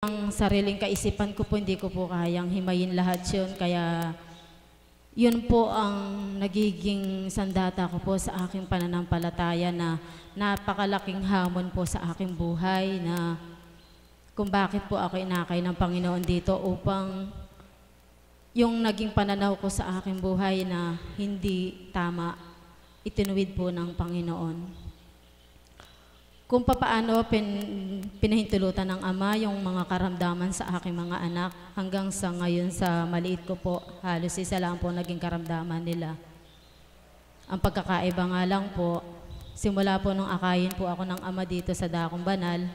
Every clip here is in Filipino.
Ang sariling kaisipan ko po, hindi ko po kayang himayin lahat yun. Kaya yun po ang nagiging sandata ko po sa aking pananampalataya na napakalaking hamon po sa aking buhay na kung bakit po ako inakay ng Panginoon dito upang yung naging pananaw ko sa aking buhay na hindi tama, itinuwid po ng Panginoon. Kung papaano pinahintulutan ng Ama yung mga karamdaman sa aking mga anak hanggang sa ngayon sa maliit ko po, halos isa lang po naging karamdaman nila. Ang pagkakaiba nga lang po, simula po nung akayin po ako ng Ama dito sa Dakong Banal,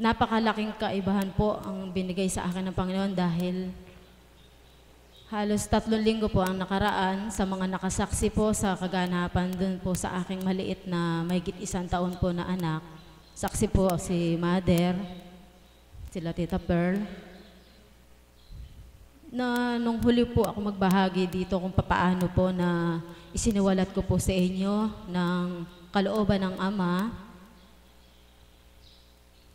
napakalaking kaibahan po ang binigay sa akin ng Panginoon dahil halos 3 linggo po ang nakaraan sa mga nakasaksi po sa kaganapan dun po sa aking maliit na mahigit 1 taon po na anak. Saksi po si Mother, sila Tita Pearl. Na nung huli po ako magbahagi dito kung papaano po na isiniwalat ko po sa inyo ng kalooban ng Ama.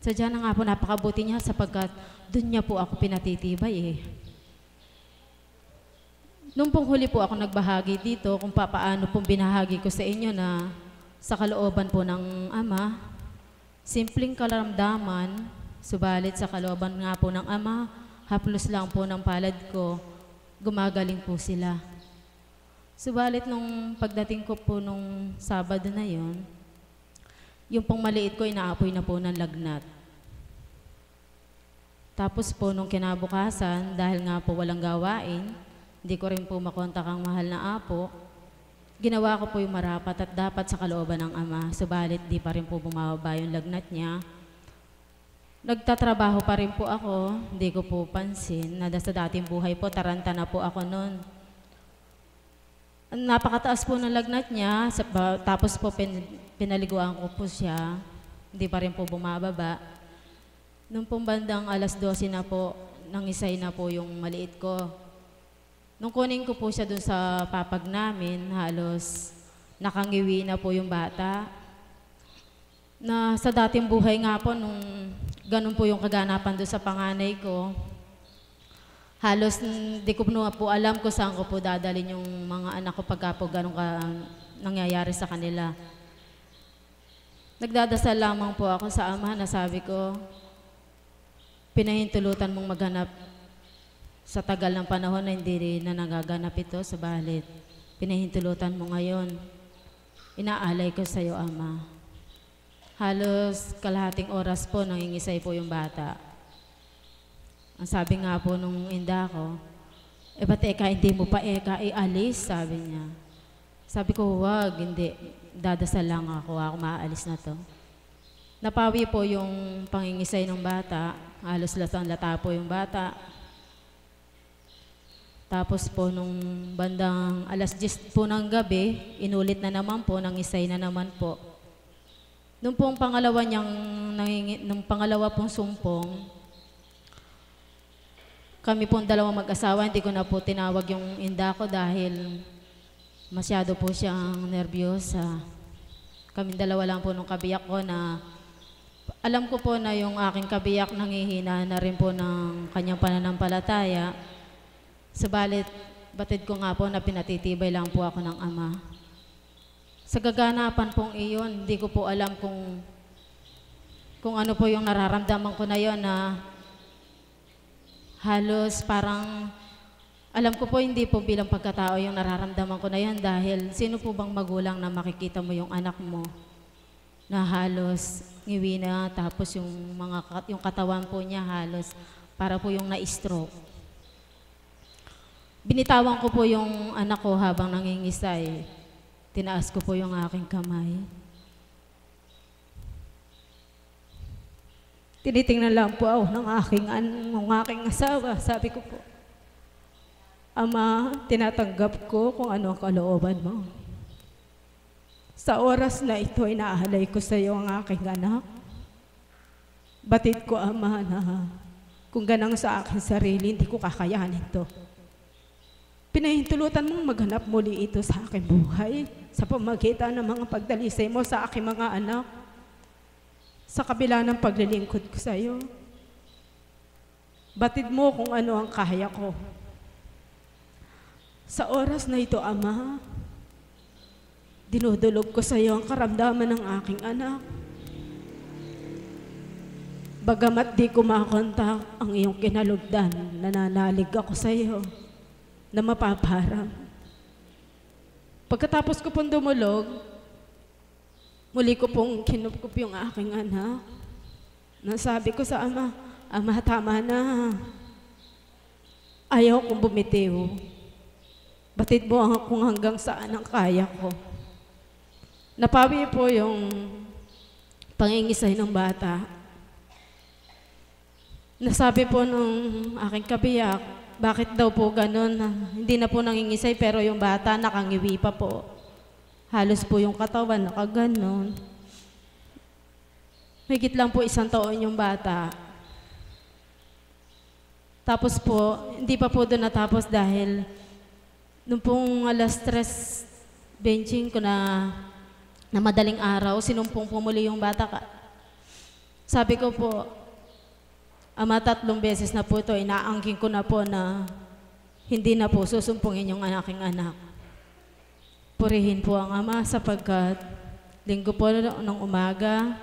Sadya na nga po napakabuti niya sapagkat dun niya po ako pinatitibay eh. Nung pong huli po ako nagbahagi dito kung papaano pong binahagi ko sa inyo na sa kalooban po ng Ama, simpleng karamdaman, subalit sa kalooban nga po ng Ama, haplos lang po ng palad ko, gumagaling po sila. Subalit nung pagdating ko po nung Sabado na yon, yung pong maliit ko inaapoy na po ng lagnat. Tapos po nung kinabukasan, dahil nga po walang gawain, hindi ko rin po makontak ang mahal na apo. Ginawa ko po yung marapat at dapat sa kalooban ng Ama. Subalit di pa rin po bumababa yung lagnat niya. Nagtatrabaho pa rin po ako. Hindi ko po pansin na sa dating buhay po, taranta na po ako noon. Napakataas po ng lagnat niya. Tapos po pinaliguan ko po siya. Hindi pa rin po bumababa. Nung pong bandang 12:00 na po, nangisay na po yung maliit ko. Nung kunin ko po siya dun sa papag namin, halos nakangiwi na po yung bata. Na sa dating buhay nga po, nung ganun po yung kaganapan dun sa panganay ko, halos di ko po alam kung saan ko po dadalhin yung mga anak ko pagka po ganun ka nangyayari sa kanila. Nagdadasal lamang po ako sa Ama na sabi ko, pinahintulutan mong maghanap sa tagal ng panahon na hindi rin na nagaganap ito, subalit pinahintulutan mo ngayon. Inaalay ko sa iyo, Ama. Halos kalahating oras po nangingisay po yung bata. Ang sabi nga po nung inda ko, ba't hindi mo pa ialis, sabi niya. Sabi ko, wag, hindi. Dadasal lang ako maaalis na to. Napawi po yung pangingisay ng bata, halos latang-lata po yung bata. Tapos po nung bandang 10:00 po ng gabi, inulit na naman po, nangisay na naman po. Nung pong nung pangalawa pong sumpong, kami pong dalawang mag-asawa, hindi ko na po tinawag yung inda ko dahil masyado po siyang nervyosa. Kaming dalawa lang po nung kabiyak ko na alam ko po na yung aking kabiyak nangihina na rin po ng kanyang pananampalataya. Subalit, batid ko nga po na pinatitibay lang po ako ng Ama. Sa gaganapan pong iyon, hindi ko po alam kung ano po yung nararamdaman ko na yon na halos parang, alam ko po hindi po bilang pagkatao yung nararamdaman ko na yon dahil sino po bang magulang na makikita mo yung anak mo na halos ngiwi na tapos yung katawan po niya halos para po yung na-stroke. Binitawan ko po yung anak ko habang nangingisay. Tinaas ko po yung aking kamay. Tinitingnan lang po ako ng aking asawa. Sabi ko po, Ama, tinatanggap ko kung ano ang kalooban mo. Sa oras na ito, inaalay ko sa iyo ang aking anak. Batid ko, Ama, na kung ganang sa aking sarili, hindi ko kakayanin ito. Pinahintulutan mong maghanap muli ito sa aking buhay sa pamagitan ng mga pagdalisay mo sa aking mga anak. sa kabila ng paglilingkod ko sa iyo. Batid mo kung ano ang kaya ko. Sa oras na ito, Ama, dinudulog ko sa iyo ang karamdaman ng aking anak. Bagamat di ko makontak ang iyong kinalugdan, nananalig ako sa iyo na mapaparang. Pagkatapos ko pong dumulog, muli ko pong kinupkup yung aking anak. Nasabi ko sa Ama, Ama, tama na. Ayaw kong bumitiw. Batid mo kung hanggang saan ang kaya ko. Napawi po yung pangingisay ng bata. Nasabi po nung aking kabiyak, bakit daw po ganun? Hindi na po nangingisay pero yung bata nakangiwi pa po. Halos po yung katawan nakaganon. Higit lang po 1 taon yung bata. Tapos po, hindi pa po doon natapos dahil nung pong 3:00 benching ko na madaling araw, sinumpong po muli yung bata. Sabi ko po, Ama, 3 beses na po ito, inaangking ko na po na hindi na po susumpungin yung aking anak. Purihin po ang Ama sapagkat linggo po ng umaga,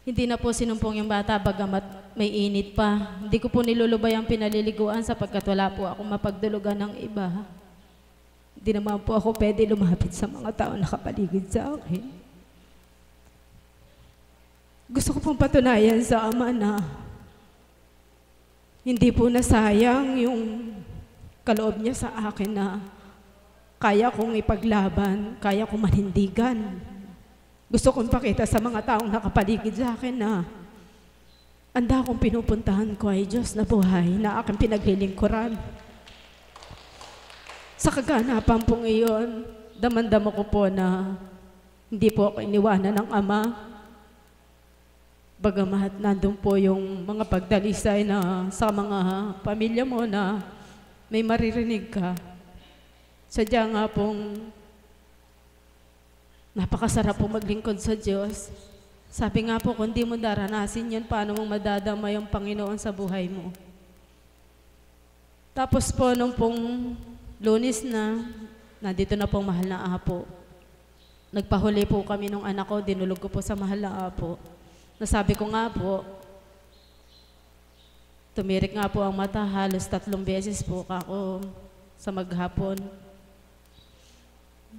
hindi na po sinumpong yung bata bagamat may init pa. Hindi ko po nilulubay ang pinaliliguan sapagkat wala po akong mapagdulugan ng iba. Hindi naman po ako pwede lumapit sa mga tao nakapaligid sa akin. Gusto ko pong patunayan sa Ama na hindi po nasayang yung kaloob niya sa akin na kaya kong ipaglaban, kaya kong manindigan. Gusto kong pakita sa mga taong nakapaligid sa akin na anda akong pinupuntahan ko ay Diyos na buhay na aking pinaglilingkuran. Sa kaganapan pong iyon, damandama ko po na hindi po ako iniwanan ng Ama. Bagamat nandun po yung mga pagdalisay na sa mga pamilya mo na may maririnig ka. Sadya nga pong napakasarap po maglingkod sa Diyos. Sabi nga po, kung di mo daranasin yan, paano mong madadama yung Panginoon sa buhay mo? Tapos po, nung pong Lunes na, nandito na pong mahal na Apo. Nagpahuli po kami nung anak ko, dinulog ko po sa mahal na Apo. Nasabi ko nga po, tumirik nga po ang mata, halos 3 beses po ako sa maghapon.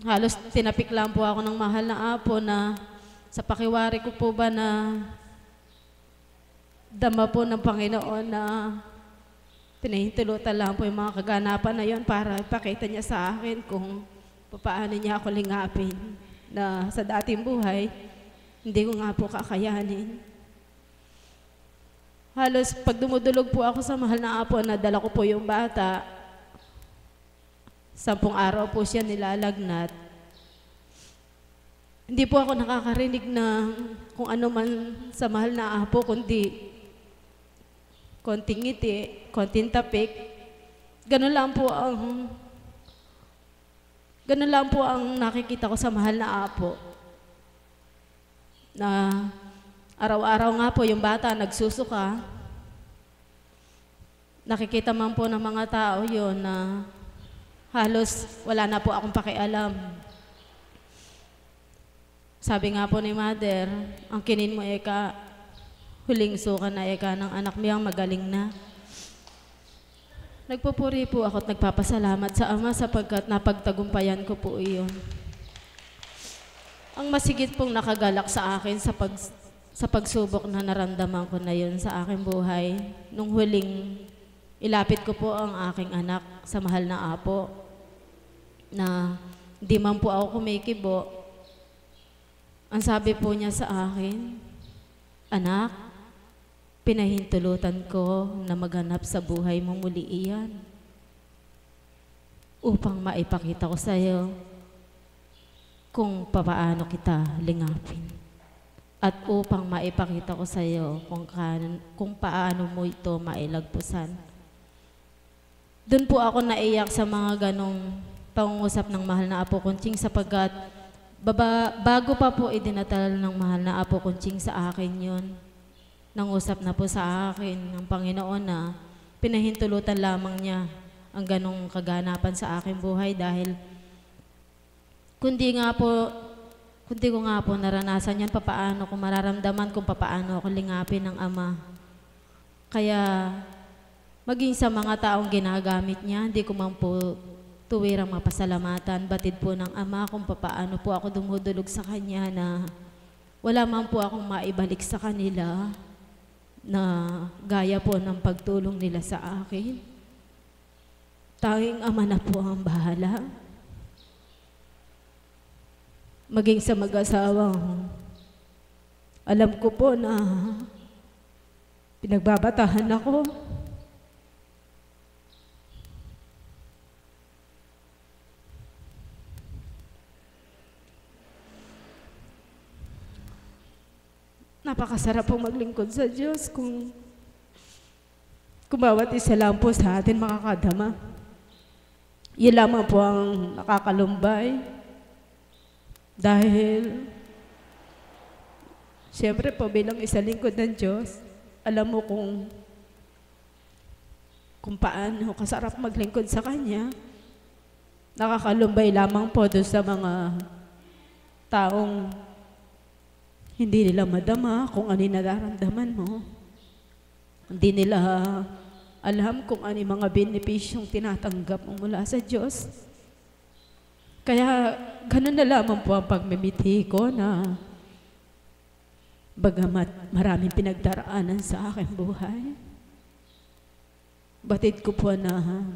Halos tinapik lang po ako ng mahal na Apo na sa pakiwari ko po ba na dama po ng Panginoon na pinahintulutan lang po yung mga kaganapan na yon para ipakita niya sa akin kung paano niya ako lingapin na sa dating buhay, hindi ko nga po kakayanin. Halos pag dumudulog po ako sa mahal na Apo, nadala ko po yung bata. 10 araw po siya nilalagnat. Hindi po ako nakakarinig na kung ano man sa mahal na Apo, kundi konting ngiti, konting tapik. Ganun lang po ang nakikita ko sa mahal na Apo. Na araw-araw nga po yung bata nagsusuka. Nakikita man po ng mga tao yun na halos wala na po akong pakialam. Sabi nga po ni Mother, ang kinin mo eka, huling suka na eka ng anak miyang magaling na. Nagpupuri po ako at nagpapasalamat sa Ama sapagkat napagtagumpayan ko po iyon. Ang masigit pong nakagalak sa akin sa pagsubok na naramdaman ko na yun sa aking buhay, nung huling ilapit ko po ang aking anak sa mahal na Apo, na di man po ako kumikibo. Ang sabi po niya sa akin, anak, pinahintulutan ko na maghanap sa buhay mo muli iyan upang maipakita ko sa iyo kung paano kita lingapin at upang maipakita ko sa iyo kung paano mo ito mailagpusan. Doon po ako naiyak sa mga ganong pangungusap ng mahal na Apo Kunching sapagkat bago pa po idinatal ng mahal na Apo Kunching sa akin yun, nangusap na po sa akin ng Panginoon na pinahintulutan lamang niya ang ganong kaganapan sa aking buhay dahil kundi ko nga po naranasan yan, papaano ko mararamdaman kung papaano ako lingapin ng Ama. Kaya maging sa mga taong ginagamit niya, hindi ko man po tuwirang mapasalamatan, batid po ng Ama kung papaano po ako dumudulog sa Kanya na wala man po akong maibalik sa kanila na gaya po ng pagtulong nila sa akin. Tanging Ama na po ang bahala. Maging sa mag-asawang, alam ko po na pinagbabatahan ako. Napakasarap po maglingkod sa Diyos kung bawat isa lang po sa atin makakadama. Yun lamang po ang nakakalumbay. Dahil, siyempre po bilang isa lingkod ng Diyos, alam mo kung paano kasarap maglingkod sa Kanya. Nakakalumbay lamang po doon sa mga taong hindi nila madama kung ano yung nararamdaman mo. Hindi nila alam kung ano yung mga benepisyong tinatanggap mo mula sa Diyos. Kaya ganun na lamang po ang pagmimiti ko na bagamat maraming pinagdaraanan sa aking buhay, batid ko po na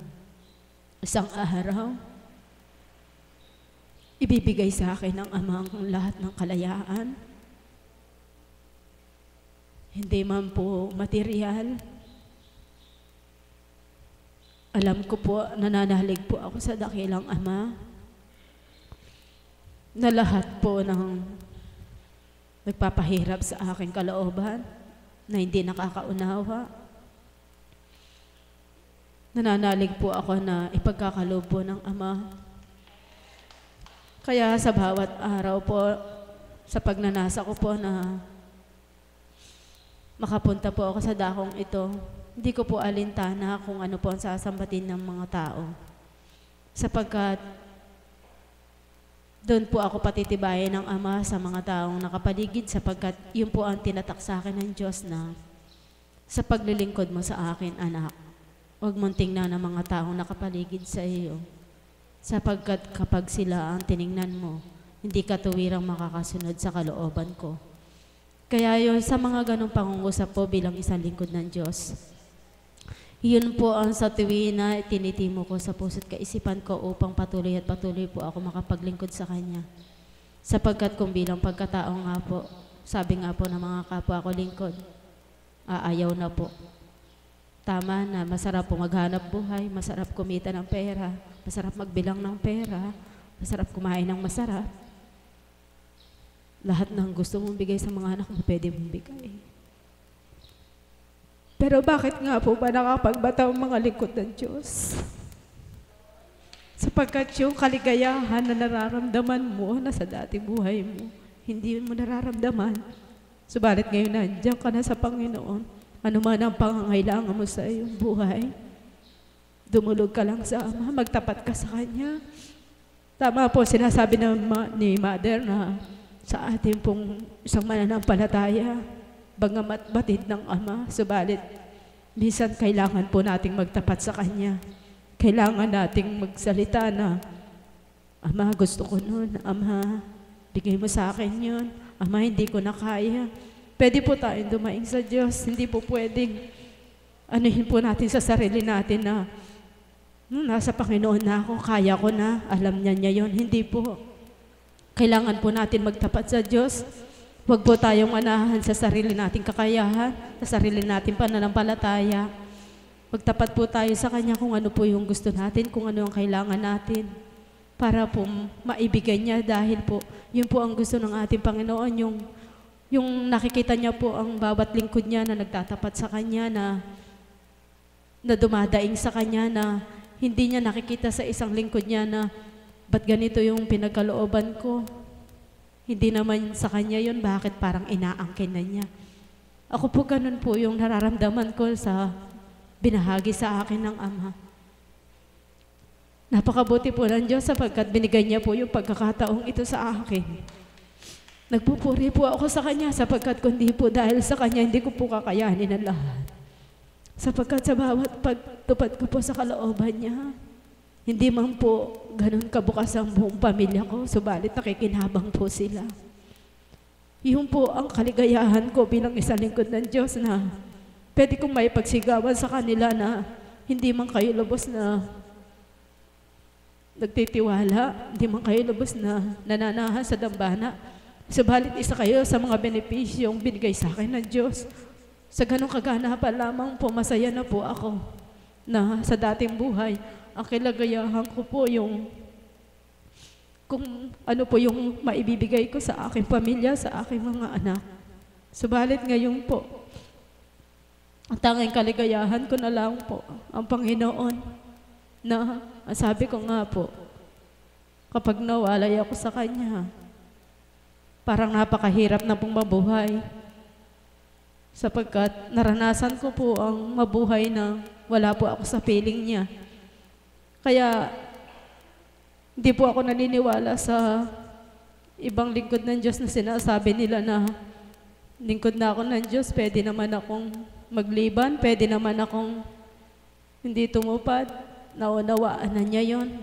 isang araw, ibibigay sa akin ng Ama ang lahat ng kalayaan. Hindi man po material. Alam ko po, nananalig po ako sa dakilang Ama na lahat po ng nagpapahirap sa aking kalooban na hindi nakakaunawa. Nananalig po ako na ipagkakaloob po ng Ama. Kaya sa bawat araw po, sa pagnanasa ko po na makapunta po ako sa dakong ito, hindi ko po alintana kung ano po ang sasambatin ng mga tao. Sapagkat doon po ako patitibayan ng Ama sa mga taong nakapaligid sapagkat yun po ang tinatak sa akin ng Diyos na sa paglilingkod mo sa akin, anak, huwag mong tingnan ang mga taong nakapaligid sa iyo. Sapagkat kapag sila ang tiningnan mo, hindi ka tuwirang makakasunod sa kalooban ko. Kaya yun, sa mga ganong pangungusap po bilang isang lingkod ng Diyos, yun po ang sa tuwi na tinitimo ko sa puso't kaisipan ko upang patuloy po ako makapaglingkod sa Kanya. Sapagkat kung bilang pagkatao nga po, sabi nga po ng mga kapwa ko lingkod, aayaw na po. Tama na, masarap po maghanap buhay, masarap kumita ng pera, masarap magbilang ng pera, masarap kumain ng masarap. Lahat ng gusto mong bigay sa mga anak mo, pwede mong bigay. Pero bakit nga po ba nakapagbataw ang mga lingkod ng Diyos? Sapagkat yung kaligayahan na nararamdaman mo na sa dating buhay mo, hindi mo nararamdaman. Subalit ngayon nandiyan ka na sa Panginoon. Ano man ang pangangailangan mo sa iyong buhay, dumulog ka lang sa Ama, magtapat ka sa Kanya. Tama po, sinasabi ni Mother na sa ating pong isang mananampalataya, bagamat batid ng Ama, subalit minsan kailangan po nating magtapat sa Kanya. Kailangan nating magsalita na, Ama, gusto ko nun. Ama, bigay mo sa akin yun. Ama, hindi ko na kaya. Pwede po tayong dumaing sa Diyos. Hindi po pwedeng anuhin po natin sa sarili natin na nasa Panginoon na ako, kaya ko na, alam niya yun. Hindi po. Kailangan po natin magtapat sa Diyos. Huwag po tayong manahan sa sarili nating kakayahan, sa sarili nating pananampalataya. Magtapat po tayo sa Kanya kung ano po yung gusto natin, kung ano ang kailangan natin para po maibigay niya dahil po yun po ang gusto ng ating Panginoon, yung nakikita niya po ang bawat lingkod niya na nagtatapat sa Kanya, na dumadaing sa Kanya, na hindi niya nakikita sa isang lingkod niya na ba't ganito yung pinagkalooban ko? Hindi naman sa kanya yun, bakit parang inaangkin na niya. Ako po ganun po yung nararamdaman ko sa binahagi sa akin ng Ama. Napakabuti po ng Diyos sapagkat binigay niya po yung pagkakataong ito sa akin. Nagpupuri po ako sa Kanya sapagkat kundi po dahil sa Kanya hindi ko po kakayanin ang lahat. Sapagkat sa bawat pagtupad ko po sa kalooban niya, hindi man po ganun kabukas ang buong pamilya ko, subalit nakikinabang po sila. Yun po ang kaligayahan ko bilang isang lingkod ng Diyos na pwede kong may pagsigawan sa kanila na hindi man kayo lubos na nagtitiwala, hindi man kayo lubos na nananahan sa dambana. Subalit isa kayo sa mga benepisyong binigay sa akin ng Diyos. Sa ganong kaganapan lamang po, masaya na po ako na sa dating buhay, ang kilagayahan ko po yung kung ano po yung maibibigay ko sa aking pamilya, sa aking mga anak. Subalit ngayon po, ang tanging kaligayahan ko na lang po, ang Panginoon, na sabi ko nga po, kapag nawalay ako sa Kanya, parang napakahirap na pong mabuhay. Sapagkat naranasan ko po ang mabuhay na wala po ako sa piling niya. Kaya, hindi po ako naniniwala sa ibang lingkod ng Diyos na sinasabi nila na lingkod na ako ng Diyos, pwede naman akong magliban, pwede naman akong hindi tumupad, naunawaan na niya yon.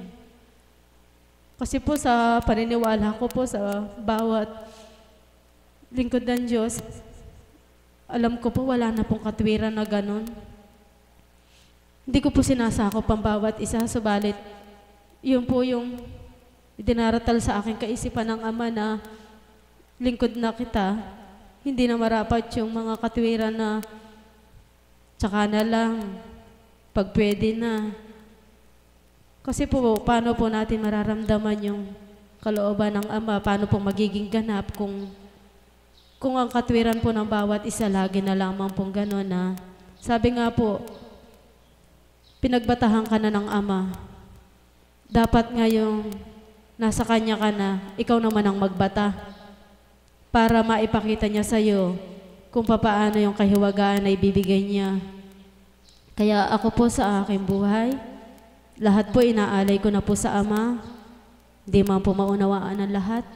Kasi po sa paniniwala ko po sa bawat lingkod ng Diyos, alam ko po wala na pong katwiran na ganun. Hindi ko po sinasakop ang bawat isa, subalit yun po yung dinaratal sa aking kaisipan ng Ama na lingkod na kita, hindi na marapat yung mga katwiran na tsaka na lang, pag pwede na. Kasi po, paano po natin mararamdaman yung kalooban ng Ama, paano po magiging ganap kung ang katwiran po ng bawat isa lagi na lamang pong gano'n na sabi nga po, pinagbatahan ka na ng Ama. Dapat ngayong nasa Kanya ka na, ikaw naman ang magbata para maipakita niya sa'yo kung papaano yung kahiwagaan na ibibigay niya. Kaya ako po sa aking buhay, lahat po inaalay ko na po sa Ama. Hindi man po maunawaan ang lahat.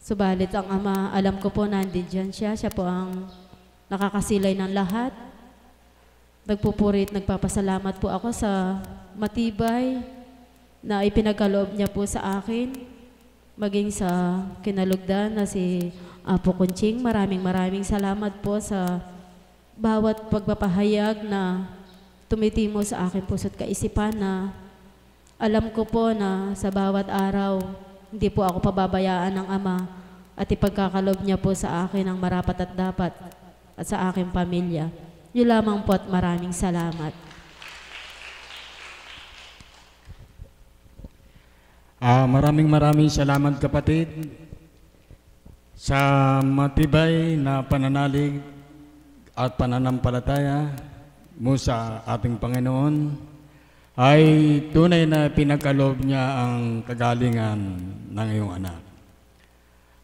Subalit ang Ama, alam ko po nandiyan siya. Siya po ang nakakasilay ng lahat. Nagpupuri at nagpapasalamat po ako sa matibay na ipinagkaloob niya po sa akin, maging sa kinalugdan na si Apo Kunching. Maraming salamat po sa bawat pagpapahayag na tumitimo sa akin puso't kaisipan na alam ko po na sa bawat araw, hindi po ako pababayaan ng Ama at ipagkakaloob niya po sa akin ang marapat at dapat at sa aking pamilya. Yun lamang po at maraming salamat. Maraming salamat kapatid sa matibay na pananalig at pananampalataya mo sa ating Panginoon ay tunay na pinagkaloob niya ang kagalingan ng iyong anak.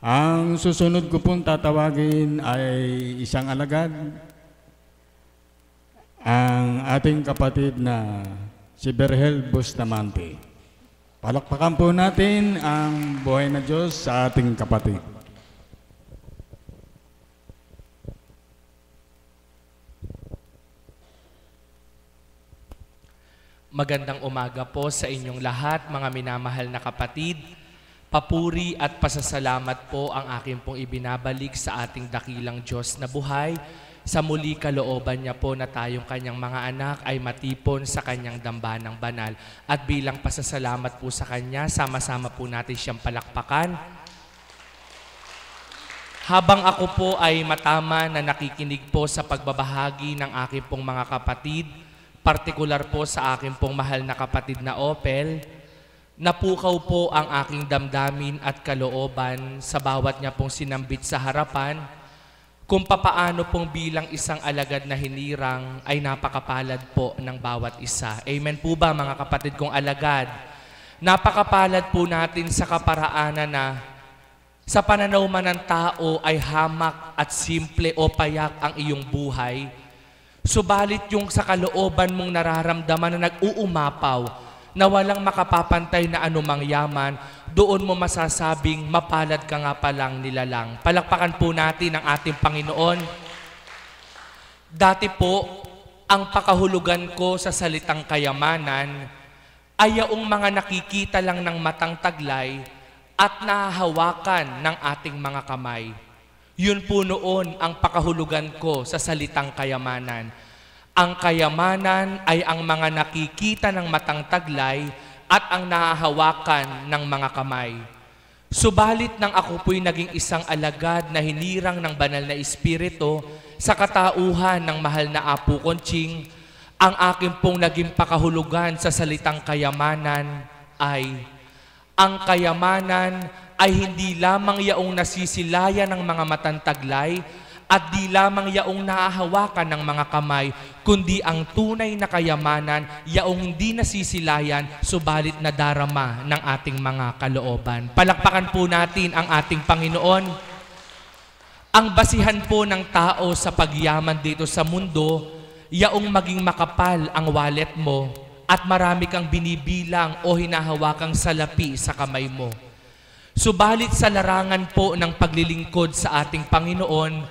Ang susunod ko pong tatawagin ay isang alagad, ang ating kapatid na si Berhel Bustamante. Palakpakan po natin ang buhay na Diyos sa ating kapatid. Magandang umaga po sa inyong lahat, mga minamahal na kapatid. Papuri at pasasalamat po ang aking pong ibinabalik sa ating dakilang Diyos na buhay. Sa muli kalooban niya po na tayong kanyang mga anak ay matipon sa kanyang dambanang banal. At bilang pasasalamat po sa kanya, sama-sama po natin siyang palakpakan. Habang ako po ay matama na nakikinig po sa pagbabahagi ng aking pong mga kapatid, partikular po sa aking pong mahal na kapatid na Opel, napukaw po ang aking damdamin at kalooban sa bawat niya pong sinambit sa harapan, kung papaano pong bilang isang alagad na hinirang ay napakapalad po ng bawat isa. Amen po ba mga kapatid kong alagad? Napakapalad po natin sa kaparaanan na Sa pananaw man ng tao ay hamak at simple o payak ang iyong buhay, subalit yung sa kalooban mong nararamdaman na nag-uumapaw, na walang makapapantay na anumang yaman, doon mo masasabing mapalad ka nga palang nilalang. Palakpakan po natin ang ating Panginoon. Dati po, ang pakahulugan ko sa salitang kayamanan ay yaong mga nakikita lang ng matang taglay at nahahawakan ng ating mga kamay. Yun po noon ang pakahulugan ko sa salitang kayamanan. Ang kayamanan ay ang mga nakikita ng matang taglay at ang nahahawakan ng mga kamay. Subalit nang ako po'y naging isang alagad na hinirang ng banal na Espiritu sa katauhan ng mahal na Apo Conching, ang akin pong naging pakahulugan sa salitang kayamanan ay ang kayamanan ay hindi lamang yaong nasisilayan ng mga matantaglay at di lamang yaong nahahawakan ng mga kamay, kundi ang tunay na kayamanan yaong hindi nasisilayan, subalit nadarama ng ating mga kalooban. Palakpakan po natin ang ating Panginoon. Ang basihan po ng tao sa pagyaman dito sa mundo, yaong maging makapal ang wallet mo at marami kang binibilang o hinahawakang salapi sa kamay mo. Subalit sa larangan po ng paglilingkod sa ating Panginoon,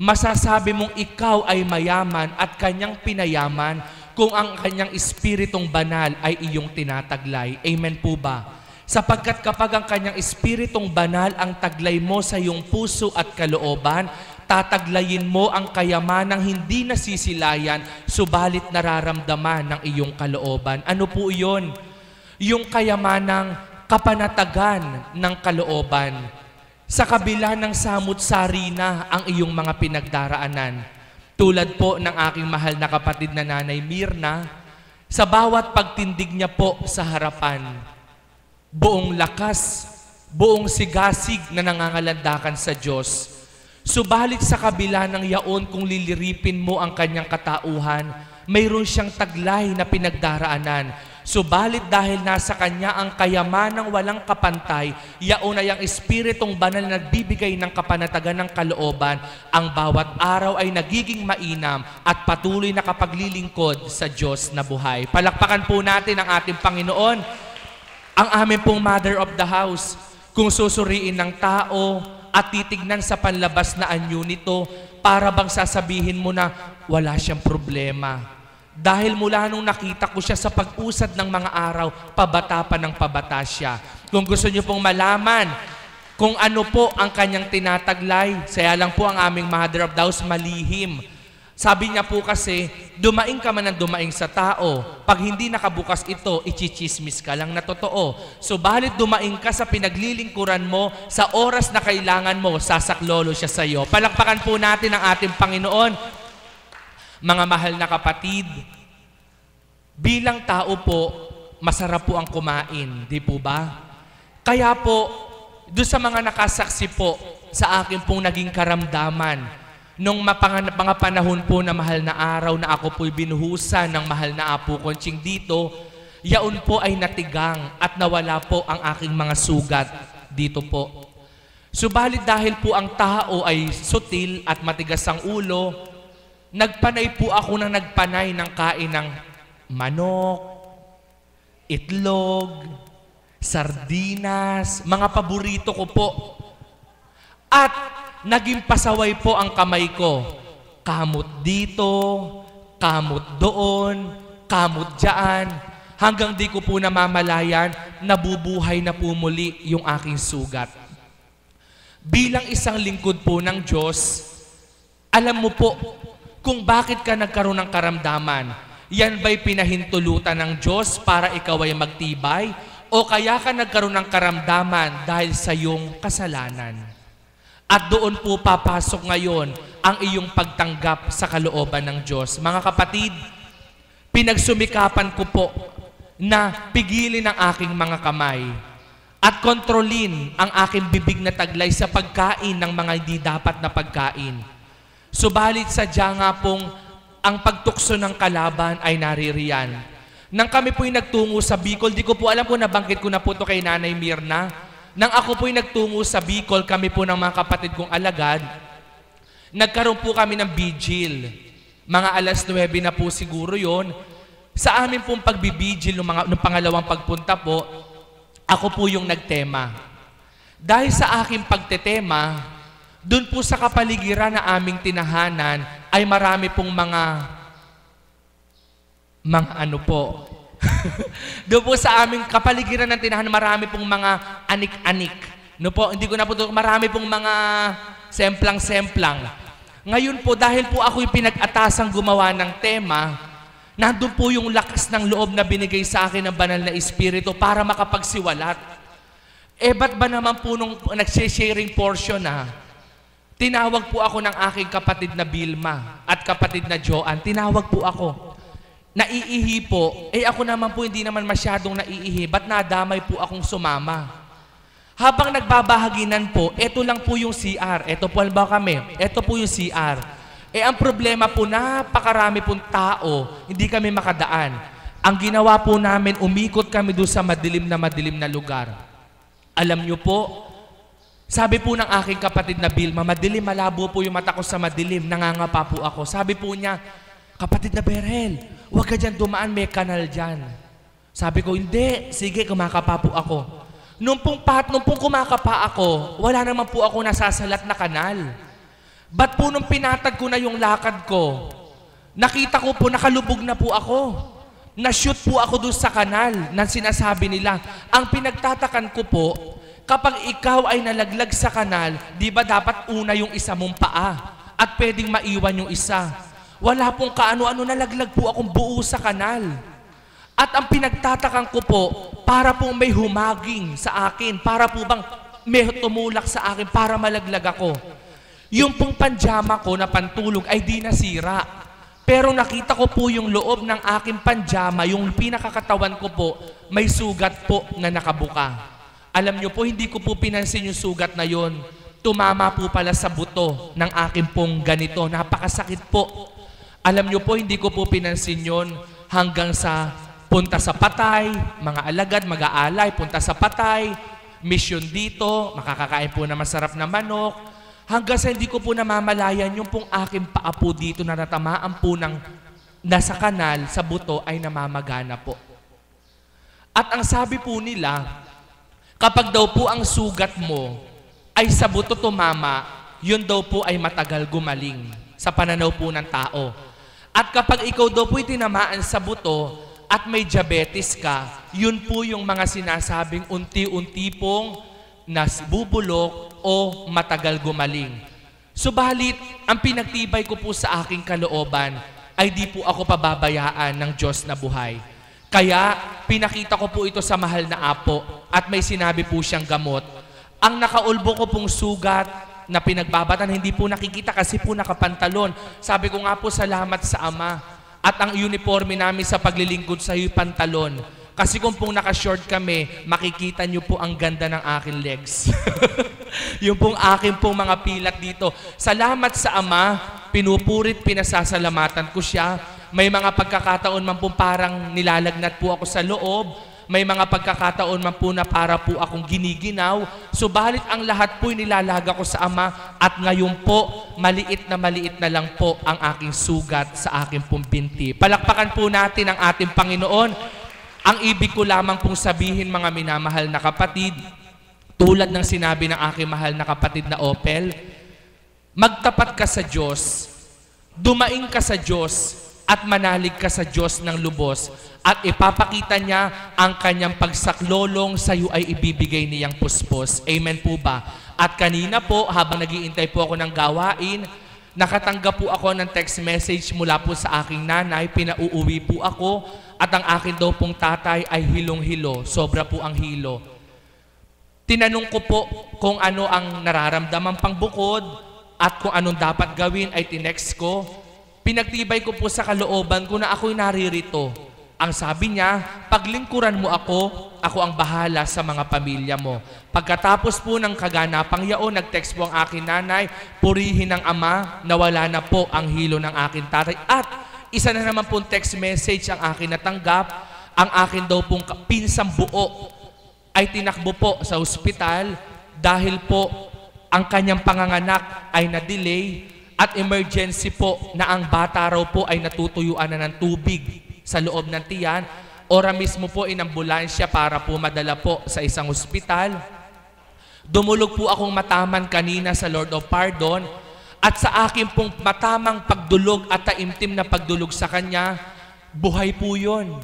masasabi mong ikaw ay mayaman at kanyang pinayaman kung ang kanyang espiritong banal ay iyong tinataglay. Amen po ba? Sapagkat kapag ang kanyang espiritong banal ang taglay mo sa iyong puso at kalooban, tataglayin mo ang kayamanang hindi nasisilayan, subalit nararamdaman ng iyong kalooban. Ano po iyon? Yung kayamanang kapanatagan ng kalooban. Sa kabila ng samut-sari na ang iyong mga pinagdaraanan. Tulad po ng aking mahal na kapatid na Nanay Mirna, sa bawat pagtindig niya po sa harapan, buong lakas, buong sigasig na nangangalandakan sa Diyos. Subalit sa kabila ng yaon kung liliripin mo ang kanyang katauhan, mayroon siyang taglay na pinagdaraanan. Subalit dahil nasa kanya ang kayamanang walang kapantay, yaon ay ang espiritong banal na nagbibigay ng kapanatagan ng kalooban, ang bawat araw ay nagiging mainam at patuloy na kapaglilingkod sa Diyos na buhay. Palakpakan po natin ang ating Panginoon, ang aming pong Mother of the House. Kung susuriin ng tao at titignan sa panlabas na anyo nito, para bang sasabihin mo na wala siyang problema. Dahil mula nung nakita ko siya sa pag-usad ng mga araw, pabata pa ng pabata siya. Kung gusto niyo pong malaman kung ano po ang kanyang tinataglay, saya lang po ang aming Mother of the House malihim. Sabi niya po kasi, dumaing ka man ng dumaing sa tao. Pag hindi nakabukas ito, ichichismis ka lang na totoo. Subalit dumaing ka sa pinaglilingkuran mo, sa oras na kailangan mo, sasaklolo siya sa iyo. Palakpakan po natin ang ating Panginoon. Mga mahal na kapatid, bilang tao po, masarap po ang kumain, di po ba? Kaya po, doon sa mga nakasaksi po sa akin pong naging karamdaman, nung mga panahon po na mahal na araw na ako po'y binuhusan ng mahal na Apo Conching dito, yaon po ay natigang at nawala po ang aking mga sugat dito po. Subalit dahil po ang tao ay sutil at matigas ang ulo, nagpanay po ako ng nagpanay ng kain ng manok, itlog, sardinas, mga paborito ko po. At naging pasaway po ang kamay ko. Kamot dito, kamot doon, kamot dyan. Hanggang di ko po namamalayan, nabubuhay na po muli yung aking sugat. Bilang isang lingkod po ng Diyos, alam mo po kung bakit ka nagkaroon ng karamdaman. Yan ba'y pinahintulutan ng Diyos para ikaw ay magtibay? O kaya ka nagkaroon ng karamdaman dahil sa iyong kasalanan? At doon po papasok ngayon ang iyong pagtanggap sa kalooban ng Diyos. Mga kapatid, pinagsumikapan ko po na pigilin ang aking mga kamay at kontrolin ang aking bibig na taglay sa pagkain ng mga hindi dapat na pagkain. Subalit sadya nga pong ang pagtukso ng kalaban ay naririyan. Nang kami po'y nagtungo sa Bicol, di ko po alam kung nabanggit ko na po ito kay Nanay Mirna, Nang ako po'y nagtungo sa Bicol, kami po ng mga kapatid kong alagad, nagkaroon po kami ng vigil. Mga alas 9 na po siguro yon. Sa amin pong pagbibigil nung pangalawang pagpunta po, ako po yung nagtema. Dahil sa aking pagtetema, dun po sa kapaligiran na aming tinahanan ay marami pong mga ano po. Doon po sa aming kapaligiran ng tinahanan, marami pong mga anik-anik. No po, hindi ko na po doon, marami pong mga semplang-semplang. Ngayon po, dahil po ako'y pinag-atasang gumawa ng tema, nandun po yung lakas ng loob na binigay sa akin ng banal na Espiritu para makapagsiwalat. Ba't ba naman po nung nagsisharing portion na, tinawag po ako ng aking kapatid na Vilma at kapatid na Joanne, tinawag po ako. Naiihi po, ako naman po hindi naman masyadong naiihi, ba't nadamay po akong sumama? Habang nagbabahaginan po, eto lang po yung CR, eto po ba kami, eto po yung CR. Ang problema po, napakarami pong tao, hindi kami makadaan. Ang ginawa po namin, umikot kami doon sa madilim na lugar. Alam nyo po, sabi po ng aking kapatid na Vilma, madilim, malabo po yung mata ko sa madilim, nangangapa po ako. Sabi po niya, kapatid na Berhel, huwag ka dyan dumaan, may kanal dyan. Sabi ko, hindi, sige, kumakapa po ako. Nung pong kumakapa ako, wala naman po ako nasasalat na kanal. Ba't po nung pinatag ko na yung lakad ko, nakita ko po, nakalubog na po ako. Na-shoot po ako doon sa kanal na sinasabi nila. Ang pinagtatakan ko po, kapag ikaw ay nalaglag sa kanal, di ba dapat una yung isa mong paa at pwedeng maiwan yung isa? Wala pong kaano-ano, nalaglag po akong buo sa kanal. At ang pinagtatakan ko po, para pong may humaging sa akin, para po bang may tumulak sa akin para malaglag ako. Yung pong panjama ko na pantulog ay di nasira. Pero nakita ko po yung loob ng aking panjama, yung pinakakatawan ko po, may sugat po na nakabuka. Alam nyo po, hindi ko po pinansin yung sugat na yon. Tumama po pala sa buto ng aking pong ganito. Napakasakit po. Alam nyo po, hindi ko po pinansin yon hanggang sa punta sa patay, mga alagad, mag-aalay, punta sa patay, mission dito, makakakain po na masarap na manok, hanggang sa hindi ko po namamalayan yung pong aking paa po dito na natamaan po ng nasa kanal, sa buto ay namamagana po. At ang sabi po nila, kapag daw po ang sugat mo ay sa buto tumama, yun daw po ay matagal gumaling sa pananaw po ng tao. At kapag ikaw daw po tinamaan sa buto at may diabetes ka, yun po yung mga sinasabing unti-unti pong nasbubulok o matagal gumaling. Subalit, ang pinagtibay ko po sa aking kalooban ay di po ako pababayaan ng Diyos na buhay. Kaya, pinakita ko po ito sa mahal na apo at may sinabi po siyang gamot. Ang nakaulbo ko pong sugat na pinagbabatan, hindi po nakikita kasi po nakapantalon. Sabi ko nga po, salamat sa Ama. At ang uniforme namin sa paglilingkod sa iyo, pantalon. Kasi kung pong naka-short kami, makikita nyo po ang ganda ng aking legs. Yung pong aking pong mga pilat dito. Salamat sa Ama, pinupurit, pinasasalamatan ko siya. May mga pagkakataon man po parang nilalagnat po ako sa loob. May mga pagkakataon man po na para po akong giniginaw. Subalit ang lahat po'y nilalaga ko sa Ama at ngayon po, maliit na lang po ang aking sugat sa aking pong binti. Palakpakan po natin ang ating Panginoon. Ang ibig ko lamang pong sabihin, mga minamahal na kapatid, tulad ng sinabi ng aking mahal na kapatid na Opel, magtapat ka sa Diyos, dumaing ka sa Diyos, at manalig ka sa Diyos ng lubos at ipapakita niya ang kanyang pagsaklolong sa iyo ay ibibigay niyang puspos. Amen po ba? At kanina po, habang nag-iintay po ako ng gawain, nakatanggap po ako ng text message mula po sa aking nanay, pinauuwi po ako at ang akin daw pong tatay ay hilong-hilo, sobra po ang hilo. Tinanong ko po kung ano ang nararamdaman pang bukod at kung anong dapat gawin ay tinext ko. Pinagtibay ko po sa kalooban ko na ako'y naririto. Ang sabi niya, paglingkuran mo ako ang bahala sa mga pamilya mo. Pagkatapos po ng kaganapang yaon, nag-text po ang aking nanay, purihin ng Ama, nawala na po ang hilo ng aking tatay. At isa na naman pong text message ang aking natanggap, ang akin daw pong pinsang buo ay tinakbo po sa ospital dahil po ang kanyang panganganak ay na-delay at emergency po na ang bata raw po ay natutuyuan na ng tubig sa loob ng tiyan. Ora mismo po inambulansya para po madala po sa isang ospital. Dumulog po akong mataman kanina sa Lord of Pardon at sa akin pong matamang pagdulog at taimtim na pagdulog sa kanya, buhay po yun.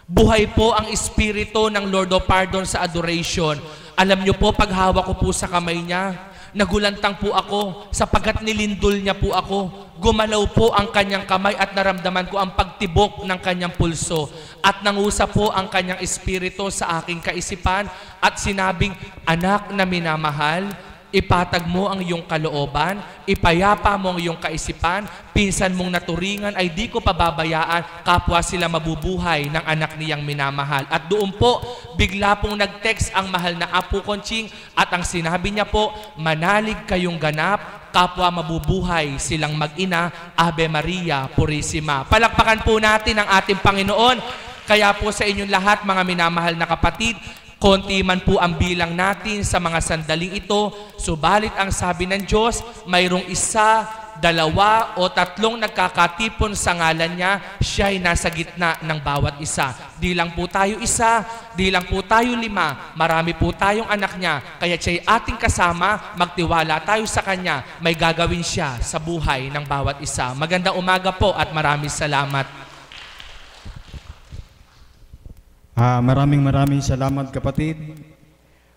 Buhay po ang espiritu ng Lord of Pardon sa adoration. Alam niyo po, paghawak ko po sa kamay niya, nagulantang po ako sapagkat nilindol niya po ako. Gumalaw po ang kanyang kamay at naramdaman ko ang pagtibok ng kanyang pulso. At nangusa po ang kanyang espiritu sa aking kaisipan at sinabing, anak na minamahal, ipatag mo ang iyong kalooban, ipayapa mo ang iyong kaisipan, pinsan mong naturingan ay di ko pababayaan, kapwa sila mabubuhay ng anak niyang minamahal. At doon po, bigla pong nag-text ang mahal na Apo Conching at ang sinabi niya po, manalig kayong ganap, kapwa mabubuhay silang mag-ina, Ave Maria Purissima. Palakpakan po natin ang ating Panginoon. Kaya po sa inyong lahat, mga minamahal na kapatid, konti man po ang bilang natin sa mga sandaling ito, subalit ang sabi ng Diyos, mayroong isa, dalawa o tatlong nagkakatipon sa ngalan niya, siya ay nasa gitna ng bawat isa. Di lang po tayo isa, di lang po tayo lima, marami po tayong anak niya, kaya siya ay ating kasama, magtiwala tayo sa kanya, may gagawin siya sa buhay ng bawat isa. Magandang umaga po at maraming salamat. Maraming salamat kapatid.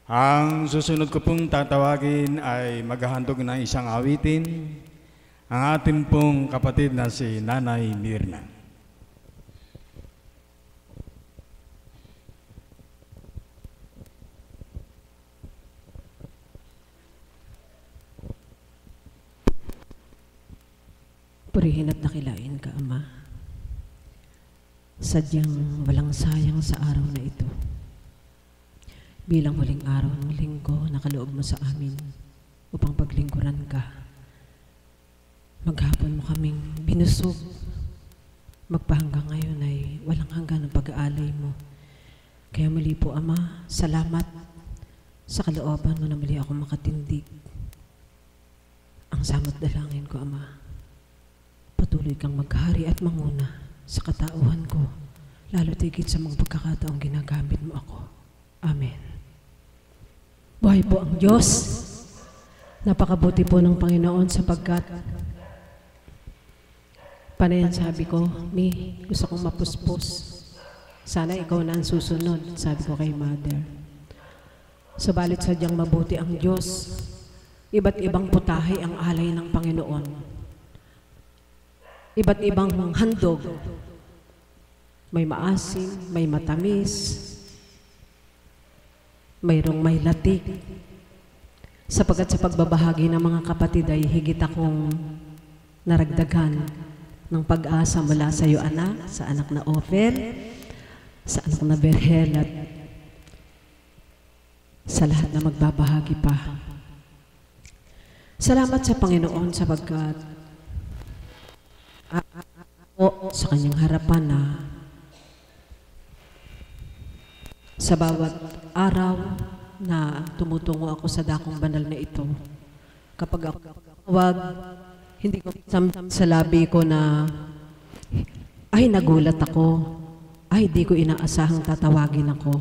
Ang susunod ko pong tatawagin ay maghahandog ng isang awitin. Ang ating pong kapatid na si Nanay Mirna. Purihin at dakilain ka, Ama. Sadyang walang sayang sa araw na ito. Bilang huling araw ng linggo, nakaloob mo sa amin upang paglingkuran ka. Maghapon mo kaming binusog. Magpahanggang ngayon ay walang hanggan ang pag-aalay mo. Kaya muli po, Ama, salamat sa kalooban mo na muli ako makatindig. Ang samot dalangin ko, Ama, patuloy kang maghari at manguna sa katauhan ko, lalo tigit sa mga pagkakataong ginagamit mo ako. Amen. Buhay po ang Diyos. Napakabuti po ng Panginoon sapagkat panayan sabi ko, Mi, gusto kong mapuspos. Sana ikaw na ang susunod, sabi ko kay Mother. Subalit sadyang mabuti ang Diyos. Iba't ibang putahe ang alay ng Panginoon. Iba't ibang handog. May maasim, may matamis, mayroong may latik. Sapagkat sa pagbabahagi ng mga kapatid ay higit akong naragdagan ng pag-asa mula sa iyo, anak, sa anak na Ophel, sa anak na Berhel, at sa lahat na magbabahagi pa. Salamat sa Panginoon sapagkat sa kanyang harapan na sa bawat araw na tumutungo ako sa dakong banal na ito, kapag ako hindi ko sa labi ko na ay nagulat ako, ay di ko inaasahang tatawagin ako.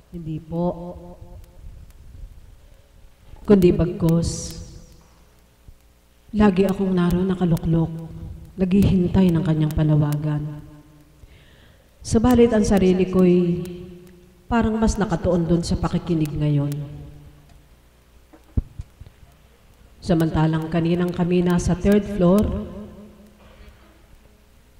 Hindi po. Kundi bagkos, lagi akong naroon nakaluklok, naghihintay ng kanyang panawagan. Subalit ang sarili ko'y parang mas nakatuon doon sa pakikinig ngayon. Samantalang kaninang kami nasa 3rd floor,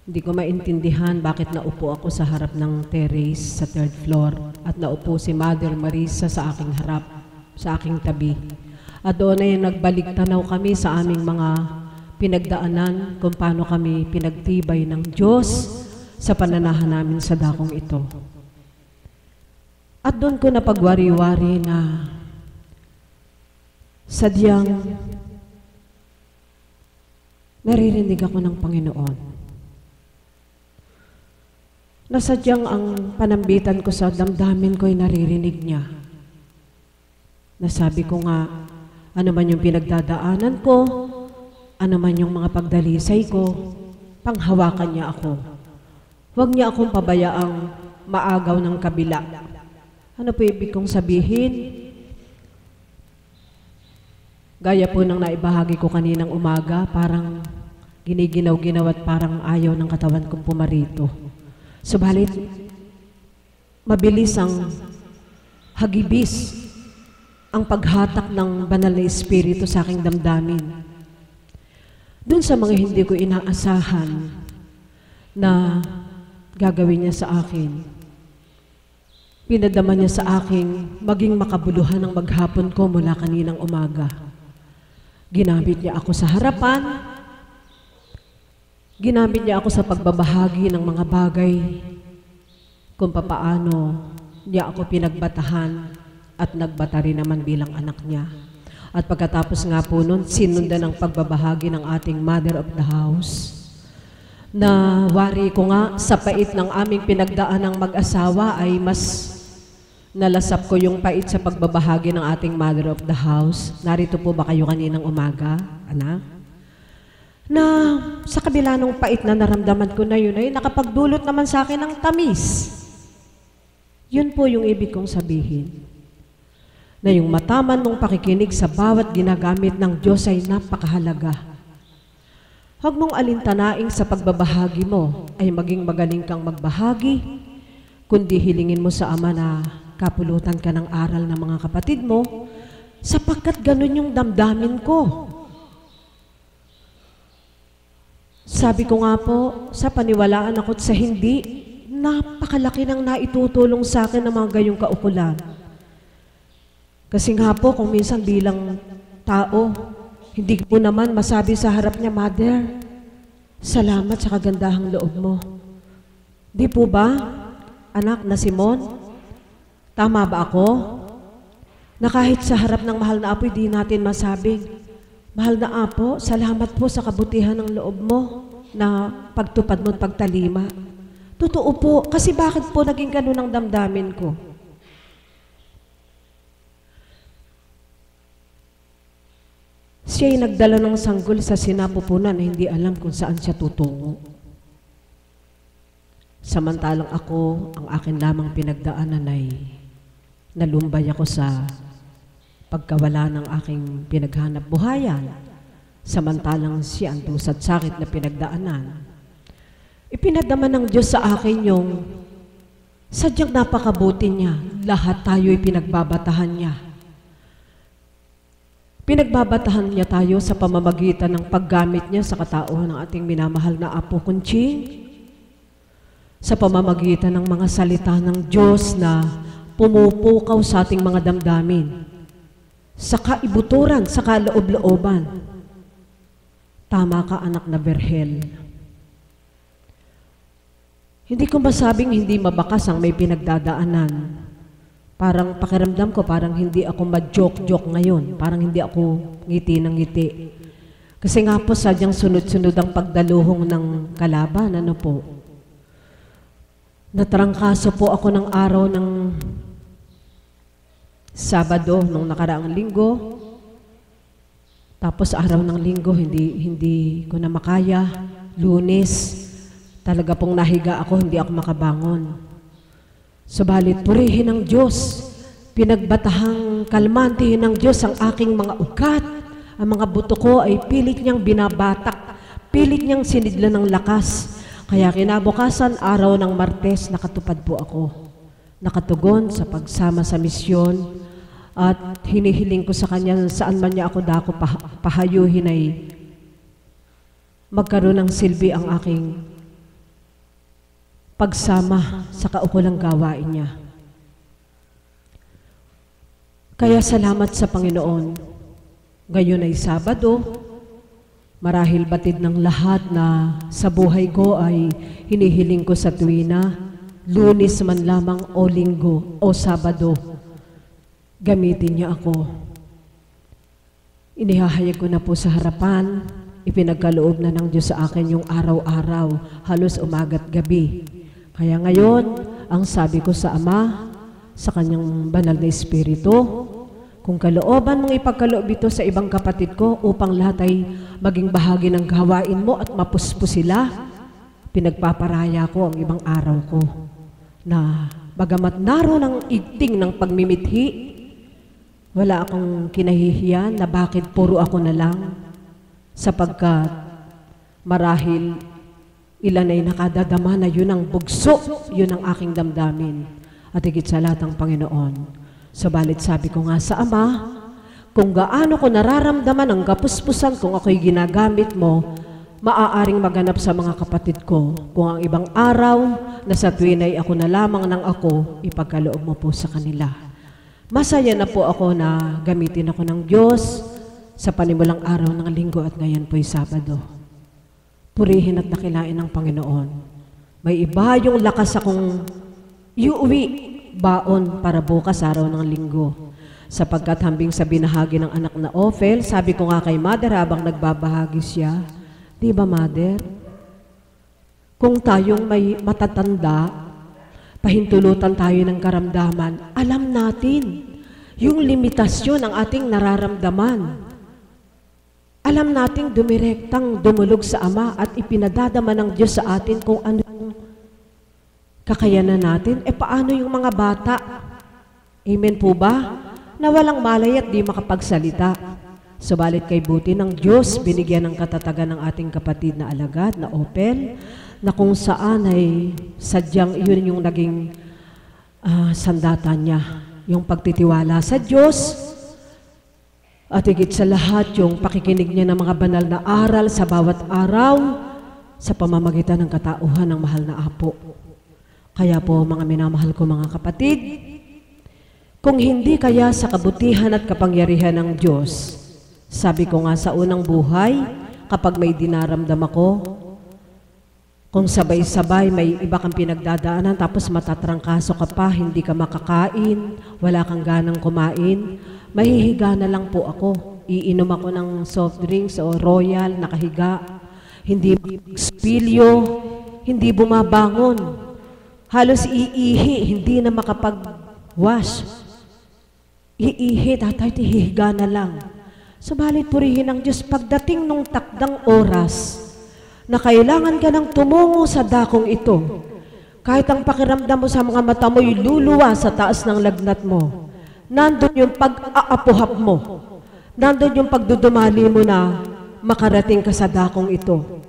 hindi ko maintindihan bakit naupo ako sa harap ng terrace sa 3rd floor at naupo si Mother Marisa sa aking harap, sa aking tabi. At doon ay nagbalik tanaw kami sa aming mga pinagdaanan kung paano kami pinagtibay ng Diyos sa pananahan namin sa dakong ito. At doon ko napagwari-wari na sadyang naririnig ako ng Panginoon. Nasadyang ang panambitan ko sa damdamin ko'y naririnig niya. Nasabi ko nga, ano man yung pinagdadaanan ko, ano man yung mga pagdalisay ko, panghawakan niya ako. Huwag niya akong pabayaang maagaw ng kabila. Ano po ibig kong sabihin? Gaya po ng naibahagi ko kaninang umaga, parang giniginaw-ginaw at parang ayaw ng katawan kong pumarito. Subalit, mabilis ang hagibis ang paghatak ng banal na espiritu sa aking damdamin. Doon sa mga hindi ko inaasahan na gagawin niya sa akin, pinadama niya sa aking maging makabuluhan ng maghapon ko mula kaninang umaga. Ginamit niya ako sa harapan, ginamit niya ako sa pagbabahagi ng mga bagay kung papaano niya ako pinagbatahan at nagbata rin naman bilang anak niya. At pagkatapos nga po nun, sinundan ang pagbabahagi ng ating mother of the house. Na wari ko nga sa pait ng aming pinagdaan ng mag-asawa ay mas nalasap ko yung pait sa pagbabahagi ng ating mother of the house. Narito po ba kayo kaninang umaga, anak? Na sa kabila ng pait na naramdaman ko na yun ay nakapagdulot naman sa akin ng tamis. Yun po yung ibig kong sabihin. Na yung mataman mong pakikinig sa bawat ginagamit ng Diyos ay napakahalaga. Huwag mong alintanaing sa pagbabahagi mo ay maging magaling kang magbahagi, kundi hilingin mo sa Ama na kapulutan ka ng aral ng mga kapatid mo, sapagkat ganun yung damdamin ko. Sabi ko nga po, sa paniwalaan ako't sa hindi, napakalaki ng naitutulong sa akin ng mga gayong kaukulan. Kasi nga po, kung minsan bilang tao, hindi ko naman masabi sa harap niya, Mother, salamat sa kagandahang loob mo. Di po ba, anak na Simon? Tama ba ako? Na kahit sa harap ng mahal na apo, di natin masabing, mahal na apo, salamat po sa kabutihan ng loob mo na pagtupad mo at pagtalima. Totoo po, kasi bakit po naging ganun ang damdamin ko? Siya'y nagdala ng sanggol sa sinapupunan na hindi alam kung saan siya tutungo. Samantalang ako, ang akin lamang pinagdaanan ay nalumbay ako sa pagkawala ng aking pinaghanap buhayan. Samantalang siya ang dusat sakit na pinagdaanan. Ipinadama ng Diyos sa akin yung sadyang napakabuti niya. Lahat tayo'y pinagbabatahan niya. Pinagbabatahan niya tayo sa pamamagitan ng paggamit niya sa katauhan ng ating minamahal na Apo Kunching, sa pamamagitan ng mga salita ng Diyos na pumupukaw sa ating mga damdamin, sa kaibuturan, sa kaloob-looban. Tama ka, anak na Berhel. Hindi ko masabing hindi mabakas ang may pinagdadaanan. Parang pakiramdam ko, parang hindi ako ma-joke-joke ngayon. Parang hindi ako ngiti ng ngiti. Kasi nga po, sadyang sunod-sunod ang pagdaluhong ng kalaban. Ano po? Natrangkaso po ako ng araw ng Sabado, nung nakaraang linggo. Tapos araw ng linggo, hindi ko na makaya. Lunes, talaga pong nahiga ako, hindi ako makabangon. Subalit, purihin ng Diyos, pinagbatahang kalmantihin ng Diyos ang aking mga ugat. Ang mga buto ko ay pilit niyang binabatak, pilit niyang sinidlan ng lakas. Kaya kinabukasan, araw ng Martes, nakatupad po ako. Nakatugon sa pagsama sa misyon at hinihiling ko sa Kanya saan man niya ako dako pahayuhin ay magkaroon ng silbi ang aking pagsama sa kaukulang gawain niya. Kaya salamat sa Panginoon. Ngayon ay Sabado, marahil batid ng lahat na sa buhay ko ay hinihiling ko sa tuwina, Lunes man lamang o Linggo o Sabado, gamitin niya ako. Inihahayag ko na po sa harapan, ipinagkaloob na ng Diyos sa akin yung araw-araw, halos umaga't gabi. Kaya ngayon, ang sabi ko sa Ama, sa kanyang banal na Espiritu, kung kalooban mong ipagkaloob ito sa ibang kapatid ko upang lahat ay maging bahagi ng gawain mo at mapuspos sila, pinagpaparaya ko ang ibang araw ko na bagamat naroon ang igting ng pagmimithi, wala akong kinahihiyan na bakit puro ako na lang, sapagkat marahil ilan ay nakadadama na yun ang bugso, yun ang aking damdamin, at higit sa lahat ang Panginoon. Subalit sabi ko nga sa Ama, kung gaano ko nararamdaman ang kapuspusan kung ako'y ginagamit mo, maaaring maganap sa mga kapatid ko kung ang ibang araw na sa tuwin ay ako na lamang ng ako, ipagkaloob mo po sa kanila. Masaya na po ako na gamitin ako ng Diyos sa panimulang araw ng linggo at ngayon po'y Sabado. Purihin at dakilain ng Panginoon. May iba yung lakas akong iuwi baon para bukas araw ng linggo. Sapagkat hambing sa binahagi ng anak na Ophel, sabi ko nga kay Mother habang nagbabahagi siya, di ba Mother? Kung tayong may matatanda, pahintulutan tayo ng karamdaman, alam natin yung limitasyon ng ating nararamdaman. Alam nating dumirektang dumulog sa Ama at ipinadadama ng Diyos sa atin kung ano kakayanan natin. Paano yung mga bata? Amen po ba? Na walang malay at di makapagsalita. Subalit kay buti ng Diyos, binigyan ng katatagan ng ating kapatid na alagad, na Ophel, na kung saan ay sadyang yun yung naging sandata niya. Yung pagtitiwala sa Diyos, at higit sa lahat, yung pakikinig niya ng mga banal na aral sa bawat araw, sa pamamagitan ng katauhan ng mahal na Apo. Kaya po, mga minamahal ko mga kapatid, kung hindi kaya sa kabutihan at kapangyarihan ng Diyos, sabi ko nga sa unang buhay, kapag may dinaramdam ako, kung sabay-sabay may iba kang pinagdadaanan, tapos matatrangkaso ka pa, hindi ka makakain, wala kang ganang kumain, mahihiga na lang po ako. Iinom ako ng soft drinks o royal, nakahiga, hindi spilyo, hindi bumabangon. Halos iihi, hindi na makapag-wash. Iihi, tatay, hihiga na lang. Subalit purihin ng Diyos, pagdating nung takdang oras na kailangan ka nang tumungo sa dakong ito, kahit ang pakiramdam mo sa mga mata mo'y luluwa sa taas ng lagnat mo, nandun yung pag-aapuhap mo, nandun yung pagdudumali mo na makarating ka sa dakong ito.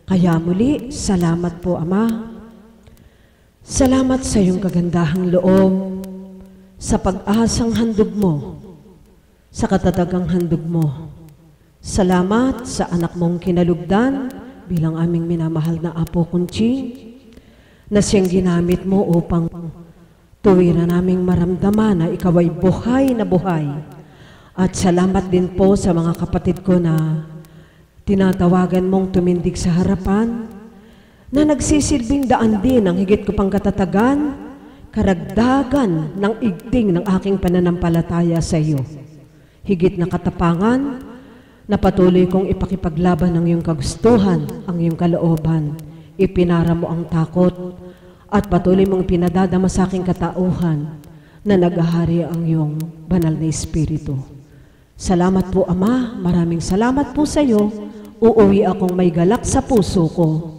Kaya muli, salamat po, Ama. Salamat sa iyong kagandahang loob, sa pag-asang handog mo, sa katatagang handog mo. Salamat sa anak mong kinalugdan bilang aming minamahal na Apo Kunching, na siyang ginamit mo upang tuwiran naming maramdaman na ikaw ay buhay na buhay. At salamat din po sa mga kapatid ko na tinatawagan mong tumindig sa harapan, na nagsisilbing daan din ang higit ko pang katatagan, karagdagan ng igting ng aking pananampalataya sa iyo. Higit na katapangan, na patuloy kong ipakipaglaban ang iyong kagustuhan, ang iyong kalooban. Ipinara mo ang takot at patuloy mong pinadadama sa aking katauhan na naghahari ang iyong banal na Espiritu. Salamat po, Ama. Maraming salamat po sa iyo. Uuwi akong may galak sa puso ko,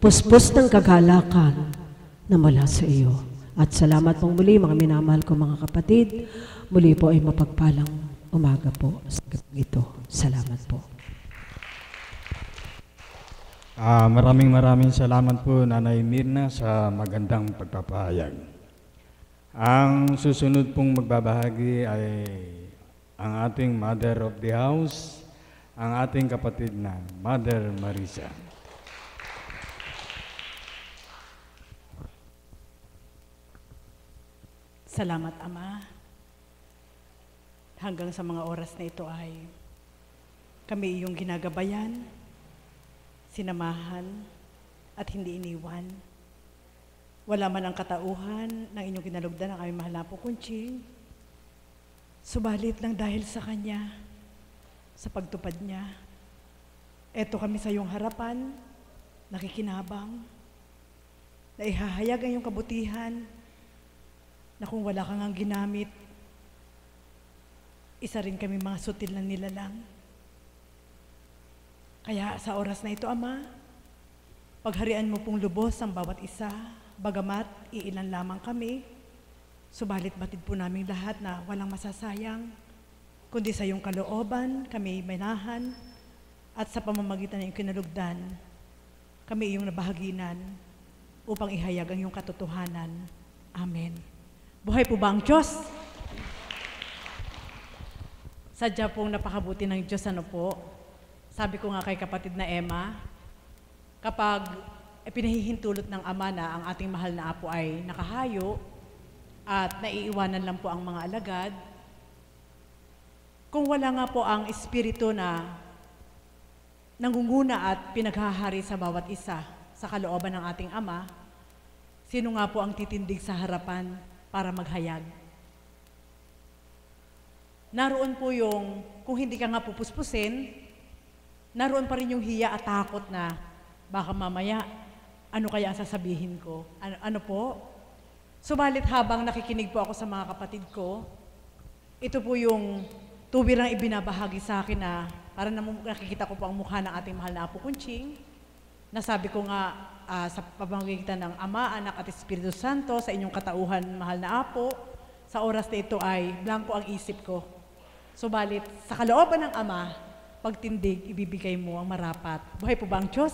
puspos ng kagalakan na mula sa iyo. At salamat pong muli, mga minamahal ko mga kapatid. Muli po ay mapagpalang umaga po sa gabi ito. Salamat po. Maraming salamat po, Nanay Mirna, sa magandang pagpapahayag. Ang susunod pong magbabahagi ay ang ating Mother of the House, ang ating kapatid na Mother Marisa. Salamat, Ama. Hanggang sa mga oras na ito ay kami iyong ginagabayan, sinamahan, at hindi iniwan. Wala man ang katauhan ng inyong kinalugdan ng aming mahal na Apo Kunching. Subalit lang dahil sa Kanya, sa pagtupad niya, eto kami sa iyong harapan, nakikinabang, na ihahayag ang iyong kabutihan, na kung wala kang ang ginamit, isa rin kami mga sutil na nilalang. Kaya sa oras na ito, Ama, pagharian mo pong lubos ang bawat isa, bagamat iilan lamang kami, subalit batid po namin lahat na walang masasayang, kundi sa iyong kalooban, kami manahan, at sa pamamagitan ng iyong kinalugdan, kami iyong nabahaginan upang ihayag ang iyong katotohanan. Amen. Buhay po ba ang Diyos? Sadya pong napakabuti ng Diyos, ano po? Sabi ko nga kay kapatid na Emma, kapag pinahihintulot ng Ama na ang ating mahal na Apo ay nakahayo at naiiwanan lang po ang mga alagad, kung wala nga po ang Espiritu na nangunguna at pinaghahari sa bawat isa sa kalooban ng ating Ama, sino nga po ang titindig sa harapan para maghayag? Naroon po yung, kung hindi ka nga pupuspusin, naroon pa rin yung hiya at takot na baka mamaya, ano kaya ang sasabihin ko? Ano po? Subalit habang nakikinig po ako sa mga kapatid ko, ito po yung tubirang ibinabahagi sa akin na parang nakikita ko po ang mukha ng ating mahal na Apo Kunching. Nasabi ko nga sa pamamagitan ng Ama, Anak at Espiritu Santo sa inyong katauhan, mahal na Apo, sa oras na ito ay blanko ang isip ko. Subalit sa kalooban ng Ama, pagtindig, ibibigay mo ang marapat. Buhay po ba ang Diyos?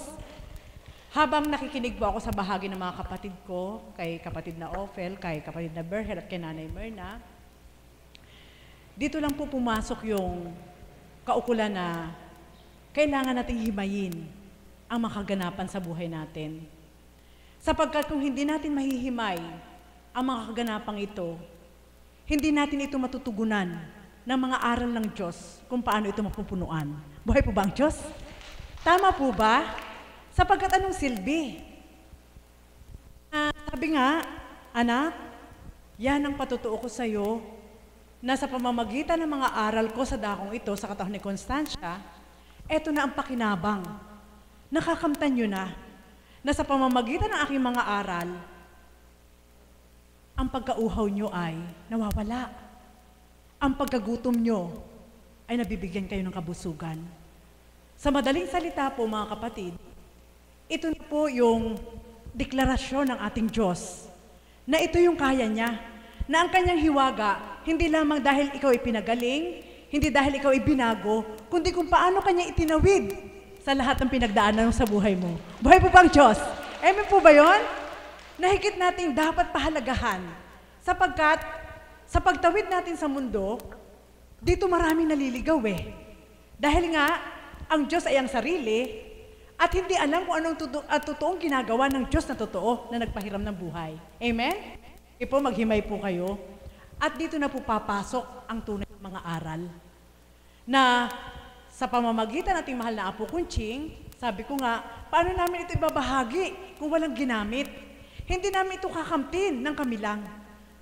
Habang nakikinig po ako sa bahagi ng mga kapatid ko, kay kapatid na Ophel, kay kapatid na Berhel at kay Nanay Myrna, dito lang po pumasok yung kaukulan na kailangan nating himayin ang makaganapan sa buhay natin. Sapagkat kung hindi natin mahihimay ang mga kaganapang ito, hindi natin ito matutugunan ng mga aral ng Diyos kung paano ito mapupunuan. Buhay po ba ang Diyos? Tama po ba? Sapagkat anong silbi? Sabi nga, anak, yan ang patutuo ko sa iyo na sa pamamagitan ng mga aral ko sa dakong ito, sa katahon ni Constancia, eto na ang pakinabang. Nakakamtan nyo na sa pamamagitan ng aking mga aral, ang pagkauhaw nyo ay nawawala. Ang pagkagutom nyo ay nabibigyan kayo ng kabusugan. Sa madaling salita po, mga kapatid, ito na po yung deklarasyon ng ating Diyos na ito yung kaya niya, na ang kanyang hiwaga, hindi lamang dahil ikaw ay pinagaling, hindi dahil ikaw ay binago, kundi kung paano kanya itinawid sa lahat ng pinagdaanan sa buhay mo. Buhay po bang Diyos? Amen po ba yun? Nahigit nating dapat pahalagahan, sapagkat sa pagtawid natin sa mundo, dito maraming naliligaw eh. Dahil nga, ang Diyos ay ang sarili, at hindi alam kung anong totoong ginagawa ng Diyos na totoo na nagpahiram ng buhay. Amen? Ipo, maghimay po kayo. At dito na po papasok ang tunay ng mga aral. Na sa pamamagitan nating mahal na Apo Kunching, sabi ko nga, paano namin ito ibabahagi kung walang ginamit? Hindi namin ito kakamtin ng kami lang.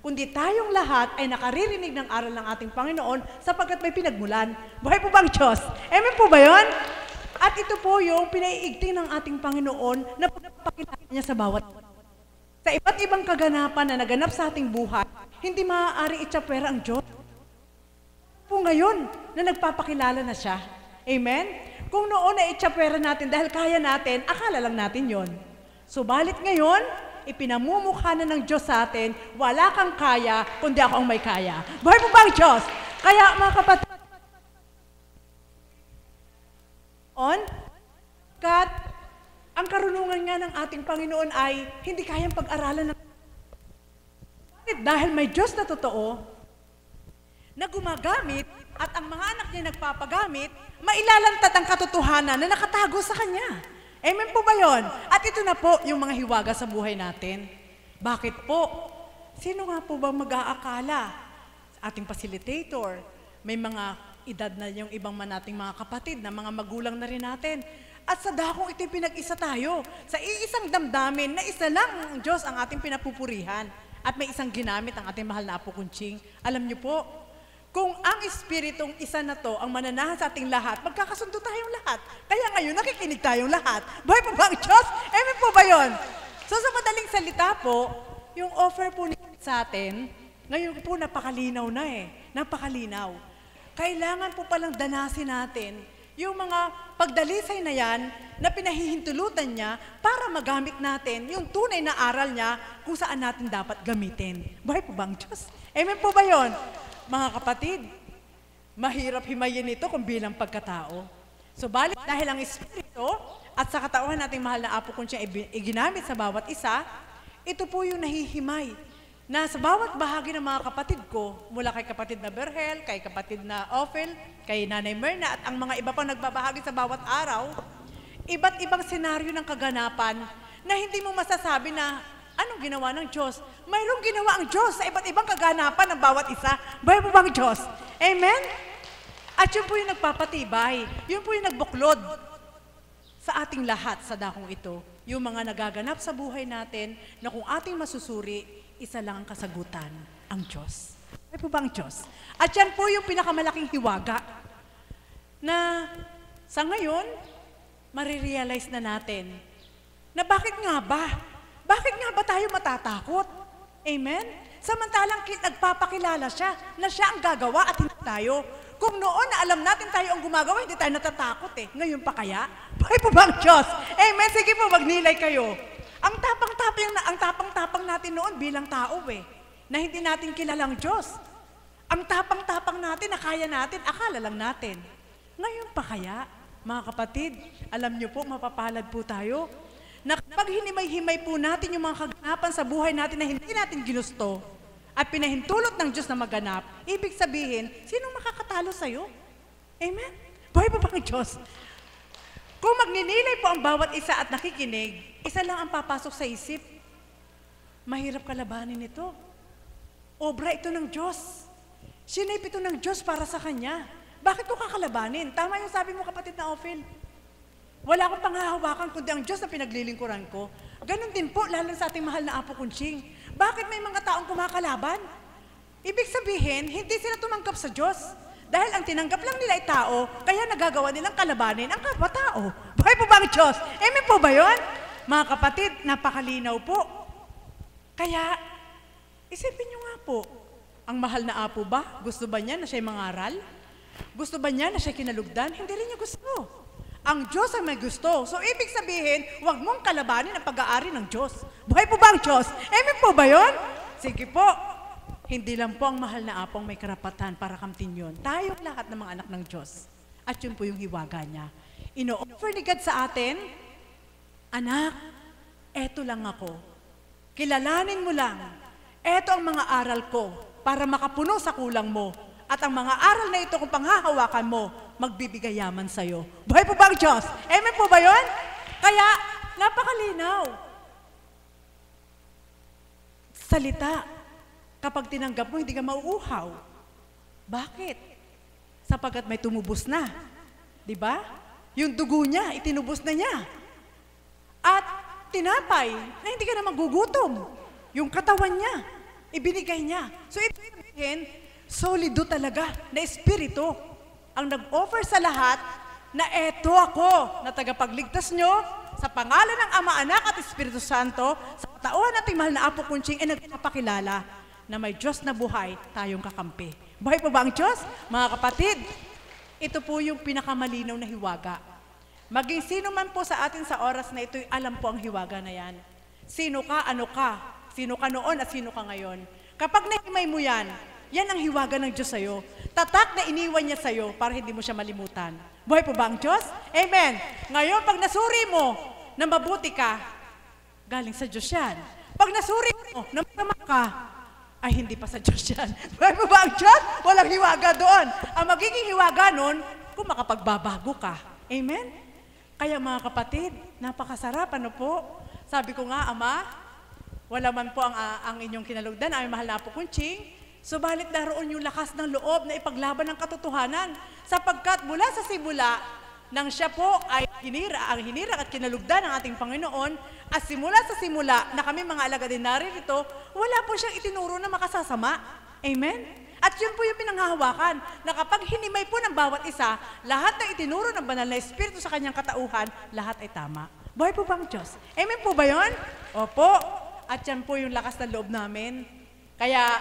Kundi tayong lahat ay nakaririnig ng aral ng ating Panginoon sapagkat may pinagmulan. Buhay po bang Diyos? Amen po ba yun? At ito po yung pinaiigting ng ating Panginoon na pagpapakita niya sa bawat. Sa iba't ibang kaganapan na naganap sa ating buhay, hindi maaaring itsapwera ang Diyos. Po ngayon na nagpapakilala na siya. Amen? Kung noon na itsapwera natin dahil kaya natin, akala lang natin yon. Subalit ngayon, ipinamumukha na ng Diyos sa atin, wala kang kaya, kundi ako ang may kaya. Buhay po ba ang Diyos? Kaya mga kapatid, ang karunungan nga ng ating Panginoon ay hindi kayang pag-aralan ng dahil may Diyos na totoo na gumagamit at ang mga anak niya nagpapagamit, mailalantad ang katotohanan na nakatago sa Kanya. Amen po ba yun? At ito na po yung mga hiwaga sa buhay natin. Bakit po? Sino nga po bang mag-aakala? Ating facilitator, may mga edad na yung ibang nating mga kapatid, na mga magulang na rin natin. At sa dakong ito'y pinag-isa tayo. Sa iisang damdamin na isa lang ang Diyos ang ating pinapupurihan. At may isang ginamit ang ating mahal na Apo Kunching. Alam niyo po, kung ang Espiritong isa na to ang mananahan sa ating lahat, magkakasundo tayong lahat. Kaya ngayon, nakikinig tayong lahat. Buhay po ba ang Diyos? Amen po ba yun? So sa madaling salita po, yung offer po sa atin, ngayon po napakalinaw na napakalinaw. Kailangan po palang danasin natin yung mga pagdalisay na yan na pinahihintulutan niya para magamit natin yung tunay na aral niya kung saan natin dapat gamitin. Buhay po ba ang Diyos? Amen po ba yun? Mga kapatid, mahirap himayin ito kung bilang pagkatao. So balik dahil ang Espiritu at sa katauhan nating mahal na Apo kung siya iginamit sa bawat isa, ito po yung nahihimay na sa bawat bahagi ng mga kapatid ko, mula kay kapatid na Berhel, kay kapatid na Ophel, kay Nanay Myrna, at ang mga iba pang nagbabahagi sa bawat araw, iba't ibang senaryo ng kaganapan na hindi mo masasabi na anong ginawa ng Diyos. Mayroong ginawa ang Diyos sa iba't ibang kaganapan ng bawat isa. Bahay po bang Diyos? Amen? At yun po yung nagpapatibay, yun po yung nagbuklod sa ating lahat sa dakong ito. Yung mga nagaganap sa buhay natin na kung ating masusuri, isa lang ang kasagutan, ang Diyos. Ay po ba ang Diyos? At yan po yung pinakamalaking hiwaga na sa ngayon, marirealize na natin na bakit nga ba? Bakit nga ba tayo matatakot? Amen? Samantalang nagpapakilala siya na siya ang gagawa at hindi tayo. Kung noon na alam natin tayo ang gumagawa, hindi tayo natatakot Ngayon pa kaya? Bakit po ba ang Diyos? Amen? Sige po, magnilay kayo. Ang tapang-tapang natin noon bilang tao na hindi natin kilalang Diyos. Ang tapang-tapang natin na kaya natin, akala lang natin. Ngayon pa kaya, mga kapatid, alam niyo po, mapapalad po tayo, na kapag hinimay-himay po natin yung mga kaganapan sa buhay natin na hindi natin ginusto, at pinahintulot ng Diyos na maganap, ibig sabihin, sinong makakatalo sa'yo? Amen? Buhay pa bang Diyos? Kung magninilay po ang bawat isa at nakikinig, isa lang ang papasok sa isip. Mahirap kalabanin ito. Obra ito ng Diyos. Sinape ito ng Diyos para sa Kanya. Bakit ko kakalabanin? Tama yung sabi mo, kapatid na Ophel. Wala akong panghahawakan kundi ang Diyos na pinaglilingkuran ko. Ganon din po, lalo sa ating mahal na Apo Kunching. Bakit may mga taong kumakalaban? Ibig sabihin, hindi sila tumanggap sa Diyos. Dahil ang tinanggap lang nila ay tao, kaya nagagawa nilang kalabanin ang kapwa-tao. Buhay po ba ang Diyos? Amen po ba yun? Mga kapatid, napakalinaw po. Kaya, isipin nyo nga po, ang mahal na Apo ba? Gusto ba niya na siya'y mangaral? Gusto ba niya na siya'y kinalugdan? Hindi rin niya gusto. Ang Diyos ang may gusto. So, ibig sabihin, huwag mong kalabanin ang pag-aari ng Diyos. Buhay po ba ang Diyos? Amen po ba yun? Sige po. Hindi lang po ang mahal na Apong may karapatan para kamtin yun. Tayong lahat ng mga anak ng Diyos. At yun po yung hiwaga niya. Ino-offer ni God sa atin, anak, eto lang ako. Kilalanin mo lang, eto ang mga aral ko para makapuno sa kulang mo. At ang mga aral na ito kung panghahawakan mo, magbibigay yaman sa'yo. Buhay po ba ang Diyos? Amen po ba yun? Kaya, napakalinaw. Salita. Kapag tinanggap mo, hindi ka mauuhaw. Bakit? Sapagkat may tumubos na. Diba? Yung dugo niya, itinubos na niya. At tinapay, na hindi ka na magugutom. Yung katawan niya, ibinigay niya. So, ito sabihin, solido talaga na espiritu ang nag-offer sa lahat na eto ako na tagapagligtas nyo sa pangalan ng Ama, Anak at Espiritu Santo sa katauhan nating mahal na Apo Kunching ay nagpapakilala na may Diyos na buhay tayong kakampi. Buhay po ba ang Diyos? Mga kapatid, ito po yung pinakamalinaw na hiwaga. Maging sino man po sa atin sa oras na ito, alam po ang hiwaga na yan. Sino ka, ano ka? Sino ka noon at sino ka ngayon? Kapag nahimay mo yan, yan ang hiwaga ng Diyos sa'yo. Tatak na iniwan niya sa'yo para hindi mo siya malimutan. Buhay po ba ang Diyos? Amen. Ngayon, pag nasuri mo na mabuti ka, galing sa Diyos yan. Pag nasuri mo na masama ka, ay hindi pa sa Diyos yan. Buhay po ba ang Diyos? Walang hiwaga doon. Ang magiging hiwaga noon, kung makapagbabago ka. Amen? Kaya mga kapatid, napakasarap. Ano po? Sabi ko nga, Ama, wala man po ang inyong kinalugdan, ay mahal na Apo Kunching, subalit naroon yung lakas ng loob na ipaglaban ng katotohanan. Sapagkat mula sa simula, nang siya po ay hinirang at kinalugdan ng ating Panginoon, at simula sa simula na kami mga alagad din narito, wala po siyang itinuro na makasasama. Amen? At yun po yung pinanghahawakan, na kapag hinimay po ng bawat isa, lahat na itinuro ng banal na Espiritu sa kanyang katauhan, lahat ay tama. Buhay po ba ang Diyos? Amen po ba yun? Opo. At yan po yung lakas ng loob namin. Kaya,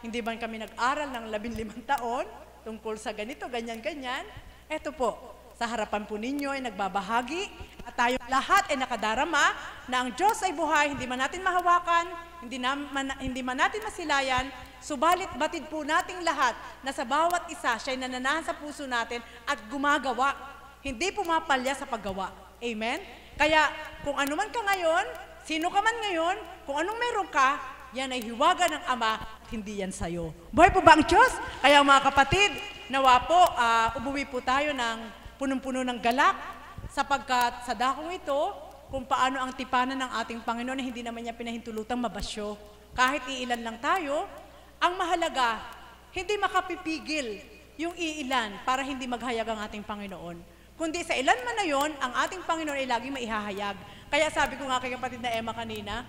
hindi man kami nag-aral ng 15 taon tungkol sa ganito, ganyan-ganyan. Eto po, sa harapan po ninyo ay nagbabahagi at tayong lahat ay nakadarama na ang Diyos ay buhay, hindi man natin mahawakan, hindi man natin masilayan, subalit batid po nating lahat na sa bawat isa siya'y nananahan sa puso natin at gumagawa, hindi pumapalya sa paggawa. Amen? Kaya kung ano man ka ngayon, sino ka man ngayon, kung anong meron ka, yan ay hiwaga ng Ama at hindi yan sa'yo. Buhay po ba ang Diyos? Kaya mga kapatid, nawa po, umuwi po tayo ng punong-puno ng galak sapagkat sa dakong ito, kung paano ang tipanan ng ating Panginoon na hindi naman niya pinahintulutang mabasyo. Kahit iilan lang tayo, ang mahalaga, hindi makapipigil yung iilan para hindi maghayag ang ating Panginoon. Kundi sa ilan man na yon, ang ating Panginoon ay laging maihahayag. Kaya sabi ko nga kay kapatid na Emma kanina,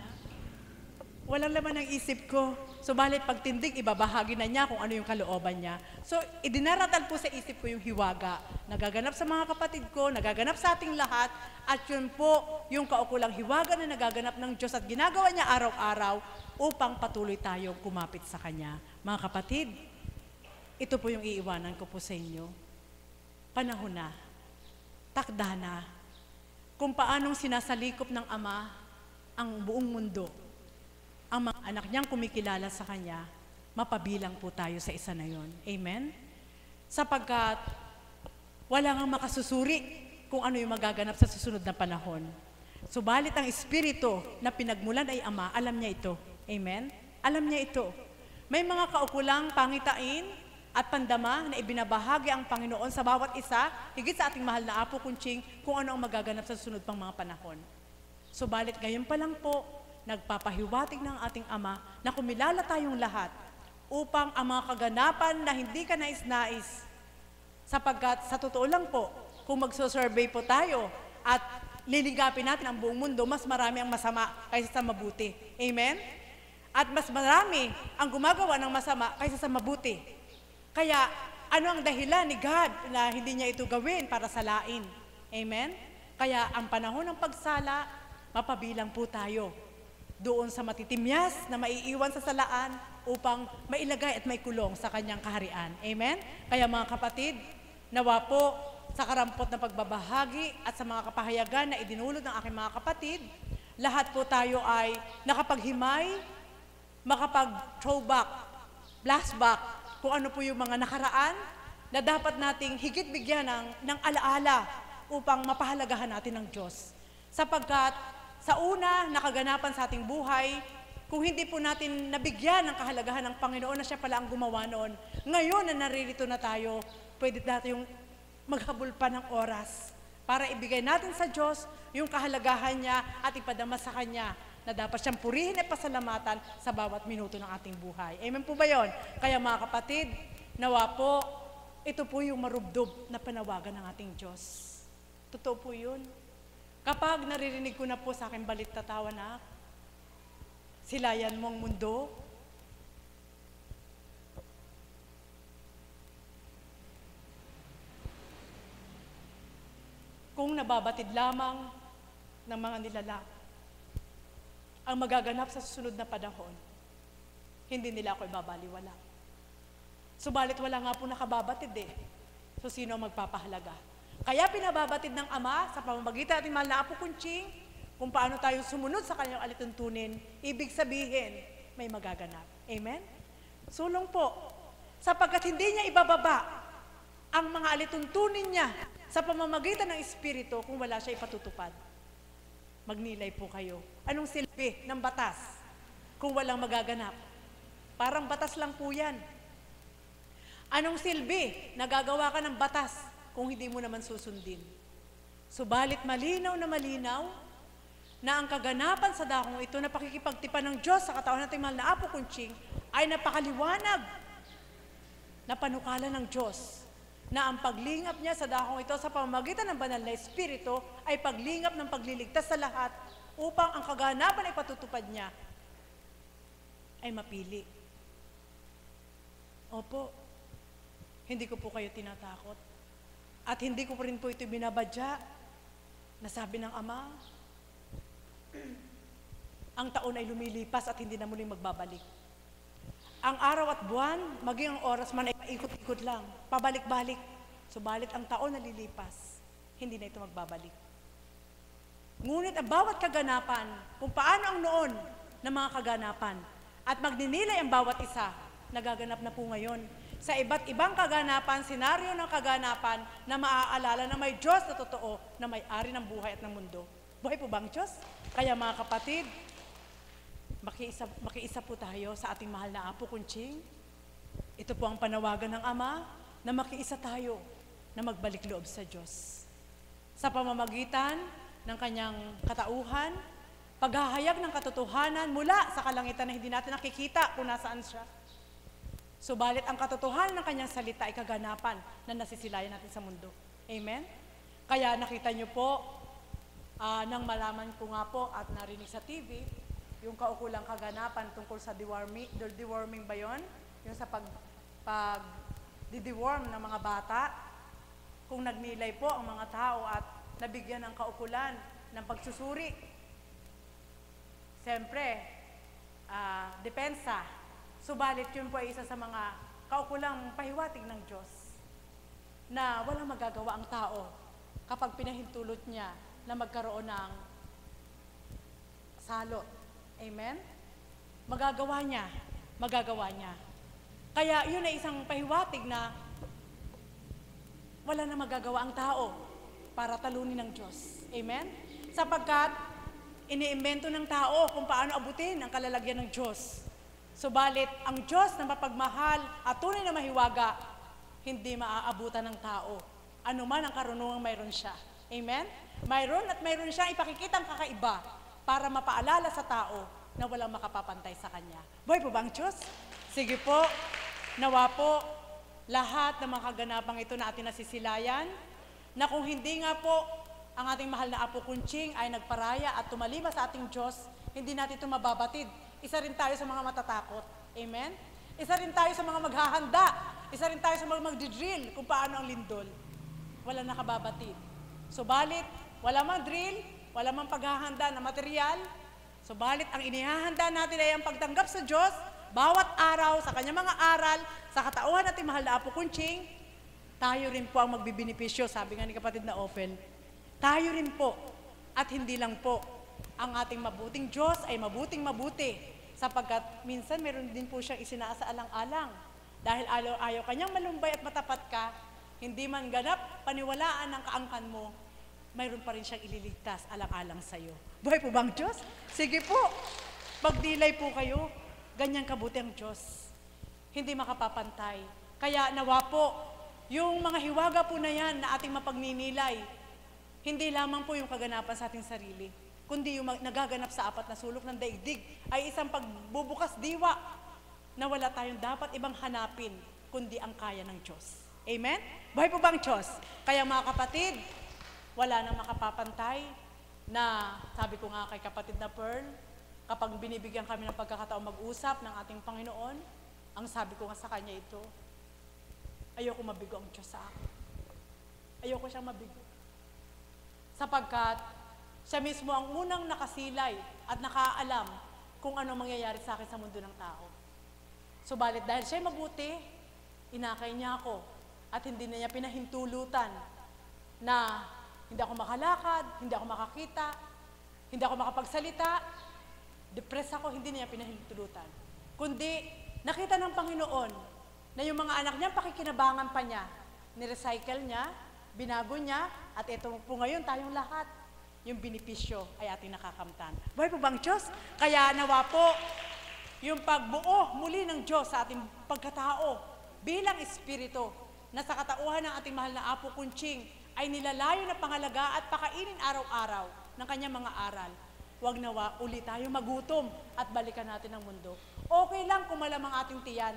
walang laman ng isip ko. Subalit pagtindig, ibabahagi na niya kung ano yung kalooban niya. So, idinaratal po sa isip ko yung hiwaga. Nagaganap sa mga kapatid ko, nagaganap sa ating lahat, at yun po yung kaukulang hiwaga na nagaganap ng Diyos at ginagawa niya araw-araw upang patuloy tayong kumapit sa Kanya. Mga kapatid, ito po yung iiwanan ko po sa inyo. Panahon na, takda na, kung paanong sinasalikop ng Ama ang buong mundo, ang mga anak niyang kumikilala sa Kanya, mapabilang po tayo sa isa na yon. Amen? Sapagkat wala nga makasusuri kung ano yung magaganap sa susunod na panahon. Subalit ang Espiritu na pinagmulan ay Ama, alam niya ito. Amen? Alam niya ito. May mga kaukulang pangitain at pandama na ibinabahagi ang Panginoon sa bawat isa, higit sa ating mahal na Apo Kunching, kung ano ang magaganap sa susunod pang mga panahon. Subalit ngayon pa lang po, nagpapahiwatig ng ating Ama na kumilala tayong lahat upang ang mga kaganapan na hindi ka nais-nais, sapagkat sa totoo lang po, kung magso-survey po tayo at liligapin natin ang buong mundo, mas marami ang masama kaysa sa mabuti. Amen? At mas marami ang gumagawa ng masama kaysa sa mabuti. Kaya, ano ang dahilan ni God na hindi niya ito gawin para salain? Amen? Kaya, ang panahon ng pagsala, mapabilang po tayo doon sa matitimyas na maiiwan sa salaan upang mailagay at maikulong sa Kanyang kaharian. Amen? Kaya mga kapatid, nawa po sa karampot na pagbabahagi at sa mga kapahayagan na idinulot ng aking mga kapatid, lahat po tayo ay nakapaghimay, makapag-throwback, flashback, kung ano po yung mga nakaraan na dapat nating higit bigyan ng alaala upang mapahalagahan natin ng Diyos. Sapagkat sa una, nakaganapan sa ating buhay, kung hindi po natin nabigyan ng kahalagahan ng Panginoon na siya pala ang gumawa noon, ngayon na naririto na tayo, pwede natin yung maghabol pa ng oras para ibigay natin sa Diyos yung kahalagahan niya at ipadama sa Kanya na dapat siyang purihin at pasalamatan sa bawat minuto ng ating buhay. Amen po ba yun? Kaya mga kapatid, nawa po, ito po yung marubdob na panawagan ng ating Diyos. Totoo po yun. Kapag naririnig ko na po sa aking balit tatawa na, silayan mong mundo, kung nababatid lamang ng mga nilalang ang magaganap sa susunod na panahon, hindi nila ako ibabaliwala. Subalit wala nga po nakababatid eh. So sino ang magpapahalaga? Kaya pinababatid ng Ama sa pamamagitan ating mahal na Apo Kunching kung paano tayo sumunod sa Kanyang alituntunin, ibig sabihin, may magaganap. Amen? Sulong po, sapagkat hindi niya ibababa ang mga alituntunin niya sa pamamagitan ng Espiritu kung wala siya ipatutupad. Magnilay po kayo. Anong silbi ng batas kung walang magaganap? Parang batas lang po yan. Anong silbi na gagawa ka ng batas kung hindi mo naman susundin? Subalit malinaw na ang kaganapan sa dakong ito na pakikipagtipan ng Diyos sa katawan nating mahal na Apo Kunching ay napakaliwanag na panukala ng Diyos na ang paglingap niya sa dakong ito sa pamamagitan ng banal na Espiritu ay paglingap ng pagliligtas sa lahat upang ang kaganapan ay patutupad niya ay mapili. Opo, hindi ko po kayo tinatakot at hindi ko rin po ito binabadya na sabi ng Ama, ang taon ay lumilipas at hindi na muling magbabalik. Ang araw at buwan, maging ang oras man ay ikot-ikot lang, pabalik-balik. Subalit ang taon na lilipas, hindi na ito magbabalik. Ngunit ang bawat kaganapan, kung paano ang noon ng mga kaganapan, at magninilay ang bawat isa, nagaganap na po ngayon. Sa iba't ibang kaganapan, senaryo ng kaganapan na maaalala na may Diyos na totoo na may-ari ng buhay at ng mundo. Buhay po ba ang Diyos? Kaya mga kapatid, makiisa po tayo sa ating mahal na Apo Kunching. Ito po ang panawagan ng Ama na makiisa tayo na magbalik loob sa Diyos. Sa pamamagitan ng kanyang katauhan, paghahayag ng katotohanan mula sa kalangitan na hindi natin nakikita kung nasaan siya. Subalit ang katotohanan ng kanyang salita ay kaganapan na nasisilayan natin sa mundo. Amen? Kaya nakita niyo po, nang malaman ko nga po at narinig sa TV, yung kaukulang kaganapan tungkol sa deworming ba yun? Yung sa pag-deworm ng mga bata, kung nagnilay po ang mga tao at nabigyan ng kaukulan ng pagsusuri. Siyempre, depensa. Subalit yun po ay isa sa mga kaukulang pahiwatig ng Diyos na walang magagawa ang tao kapag pinahintulot niya na magkaroon ng salot. Amen? Magagawa niya. Kaya yun ay isang pahiwatig na wala na magagawa ang tao para talunin ng Diyos. Amen? Sapagkat iniimbento ng tao kung paano abutin ang kalalagyan ng Diyos. Subalit, ang Diyos na mapagmahal at tunay na mahiwaga, hindi maaabutan ng tao. Ano man ang karunungang mayroon siya. Amen? Mayroon at mayroon siyang ipakikitang kakaiba para mapaalala sa tao na walang makapapantay sa Kanya. Buhay po ba ang Diyos? Sige po, nawa po, lahat ng mga kaganapang ito na ating nasisilayan, na kung hindi nga po ang ating mahal na Apo Kunching ay nagparaya at tumalima sa ating Diyos, hindi natin ito mababatid. Isa rin tayo sa mga matatakot. Amen? Isa rin tayo sa mga maghahanda. Isa rin tayo sa mga magdidrill kung paano ang lindol. Wala nakababatid. Subalit, wala mang drill, wala mang paghahanda na material. Subalit, ang inihahanda natin ay ang pagtanggap sa Diyos, bawat araw, sa kanyang mga aral, sa katauhan natin mahal na Apo Kunching, tayo rin po ang magbibinipisyo, sabi nga ni kapatid na Ophel. Tayo rin po, at hindi lang po, ang ating mabuting Diyos ay mabuting-mabuti, sapagkat minsan meron din po siyang isinasaalang-alang. Dahil ayaw kanyang malumbay at matapat ka, hindi man ganap paniwalaan ng kaangkan mo, mayroon pa rin siyang ililigtas alang-alang sa iyo. Buhay po bang Diyos? Sige po, magdilay po kayo, ganyan kabuti ang Diyos. Hindi makapapantay. Kaya nawa po, yung mga hiwaga po na yan na ating mapagninilay, hindi lamang po yung kaganapan sa ating sarili, kundi yung nagaganap sa apat na sulok ng daigdig ay isang pagbubukas diwa na wala tayong dapat ibang hanapin, kundi ang kaya ng Diyos. Amen? Buhay po bang Diyos? Kaya mga kapatid, wala nang makapapantay na, sabi ko nga kay kapatid na Pearl, kapag binibigyan kami ng pagkakataong mag-usap ng ating Panginoon, ang sabi ko nga sa kanya ito, ayoko mabigo ang Diyos sa akin. Ayoko siyang mabigo. Sapagkat, siya mismo ang unang nakasilay at nakaalam kung ano mangyayari sa akin sa mundo ng tao. Subalit dahil siya'y mabuti, inakay niya ako at hindi na niya pinahintulutan na hindi ako makalakad, hindi ako makakita, hindi ako makapagsalita, depressed ako, hindi niya pinahintulutan. Kundi nakita ng Panginoon na yung mga anak niya, pakikinabangan pa niya, nirecycle niya, binago niya, at ito po ngayon tayong lahat. Yung binipisyo ay ating nakakamtan. Buhay po bang Diyos? Kaya nawa po, yung pagbuo muli ng Diyos sa ating pagkatao bilang espiritu na sa katauhan ng ating mahal na Apo Kunching ay nilalayo na pangalaga at pakainin araw-araw ng kanyang mga aral. Huwag nawa uli tayo magutom at balikan natin ang mundo. Okay lang kung malamang ating tiyan.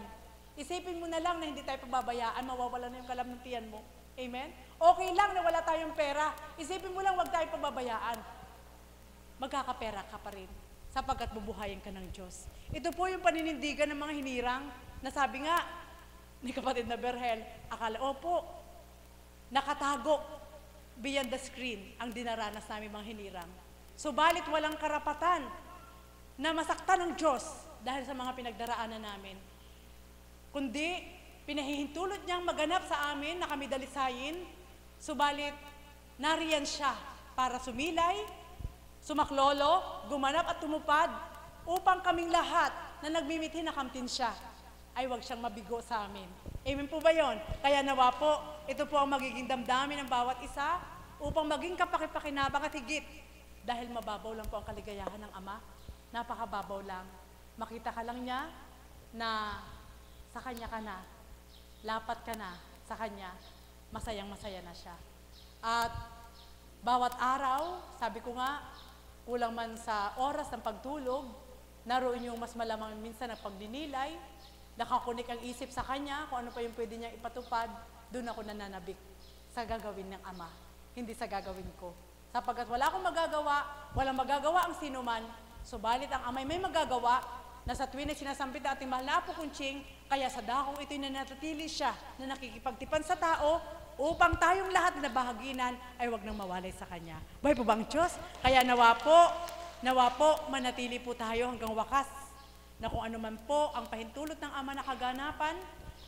Isipin mo na lang na hindi tayo pababayaan, mawawala na yung kalam ng tiyan mo. Amen? Okay lang na wala tayong pera. Isipin mo lang, wag tayong pababayaan. Magkakapera ka pa rin sapagkat bubuhayin ka ng Diyos. Ito po yung paninindigan ng mga hinirang na sabi nga ni kapatid na Berhel, akala, opo, nakatago beyond the screen ang dinaranas namin mga hinirang. Subalit walang karapatan na masaktan ng Diyos dahil sa mga pinagdaraanan namin. Kundi, pinahihintulot niyang maganap sa amin na kami dalisayin, subalit nariyan siya para sumilay, sumaklolo, gumanap at tumupad upang kaming lahat na nagmimithi na kamtin siya ay wag siyang mabigo sa amin. Amen po ba yon? Kaya nawa po, ito po ang magiging damdamin ng bawat isa upang maging kapakipakinabang at higit. Dahil mababaw lang po ang kaligayahan ng Ama. Napakababaw lang. Makita ka lang niya na sa Kanya ka na. Lapat ka na sa Kanya. Masayang-masaya na siya. At bawat araw, sabi ko nga, kulang man sa oras ng pagtulog, naroon yung mas malamang minsan ng pagdinilay, nakakunik ang isip sa Kanya, kung ano pa yung pwede niyang ipatupad, doon ako nananabik sa gagawin ng Ama, hindi sa gagawin ko. Sapagkat wala akong magagawa, walang magagawa ang sinuman, subalit ang Ama'y may magagawa, na sa tuwin ay sinasampit na ating mahal na Apo Kunching, kaya sa dakong ito'y nanatili siya na nakikipagtipan sa tao, upang tayong lahat na bahaginan ay wag nang mawalay sa Kanya. Buhay po bang Diyos? Kaya nawa po, manatili po tayo hanggang wakas, na kung anuman po ang pahintulot ng Ama na kaganapan,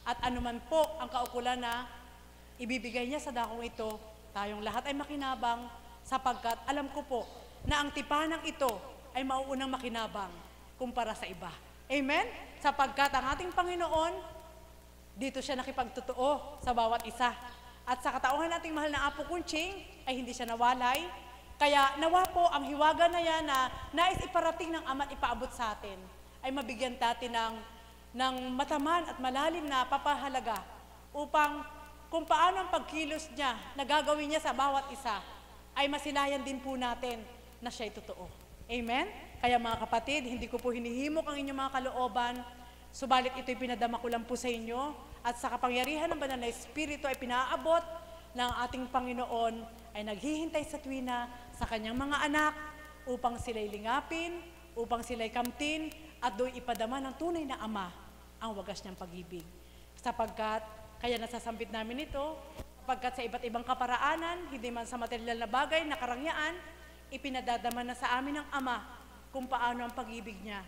at anuman po ang kaukulan na ibibigay niya sa dakong ito, tayong lahat ay makinabang, sapagkat alam ko po na ang tipanang ito ay mauunang makinabang kumpara sa iba. Amen? Sapagkat ang ating Panginoon, dito siya nakipagtotoo sa bawat isa. At sa katauhan nating mahal na Apo Kunching, ay hindi siya nawalay. Kaya nawa po ang hiwaga na yan na nais iparating ng Ama at ipaabot sa atin, ay mabigyan natin ng mataman at malalim na papahalaga upang kung paano ang pagkilos niya na gagawin niya sa bawat isa, ay masinayan din po natin na siya'y totoo. Amen? Kaya mga kapatid, hindi ko po hinihimok ang inyong mga kalooban, subalit ito'y pinadama ko lang po sa inyo, at sa kapangyarihan ng Banal na Espiritu ay pinaabot ng ating Panginoon ay naghihintay sa tuwina sa kanyang mga anak upang sila'y lingapin, upang sila'y kamtin, at do'y ipadama ng tunay na Ama ang wagas niyang pag-ibig. Sapagkat, kaya nasasampit namin ito, sapagkat sa iba't ibang kaparaanan, hindi man sa material na bagay, na karangyaan, ipinadadama na sa amin ng Ama kung paano ang pag-ibig niya.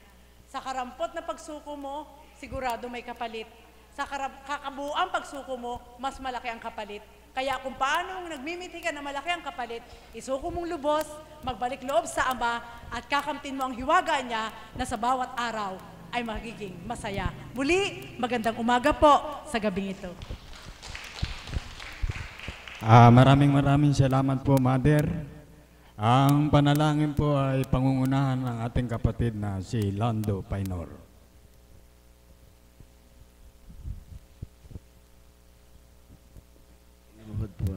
Sa karampot na pagsuko mo, sigurado may kapalit. Sa kakabuang pagsuko mo, mas malaki ang kapalit. Kaya kung paano nagmimithi ka na malaki ang kapalit, isuko mong lubos, magbalik loob sa Ama, at kakamtin mo ang hiwaga niya na sa bawat araw ay magiging masaya. Muli, magandang umaga po sa gabing ito. Maraming salamat po, Mother. Ang panalangin po ay pangungunahan ng ating kapatid na si Lando Painor. Lord po.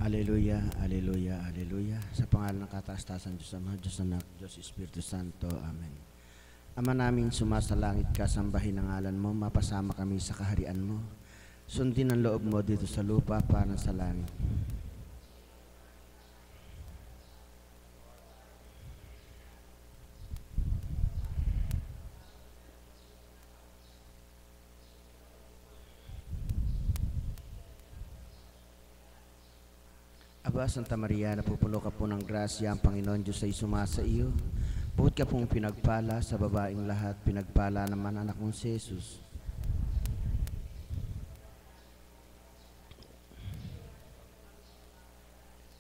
Aleluya, aleluya, aleluya. Sa pangalan ng kataas-taasan Diyos Ama, Diyos Anak, Diyos Espiritu Santo. Amen. Ama namin, sumasalangit ka, sambahin ang ngalan mo, mapasama kami sa kaharian mo. Sundin ang loob mo dito sa lupa para sa langit. Aba, Santa Maria, napupuno ka po ng grasya, ang Panginoon Diyos ay sumasa iyo. Bukod ka pong pinagpala sa babaeng lahat, pinagpala naman anak mong si Jesus.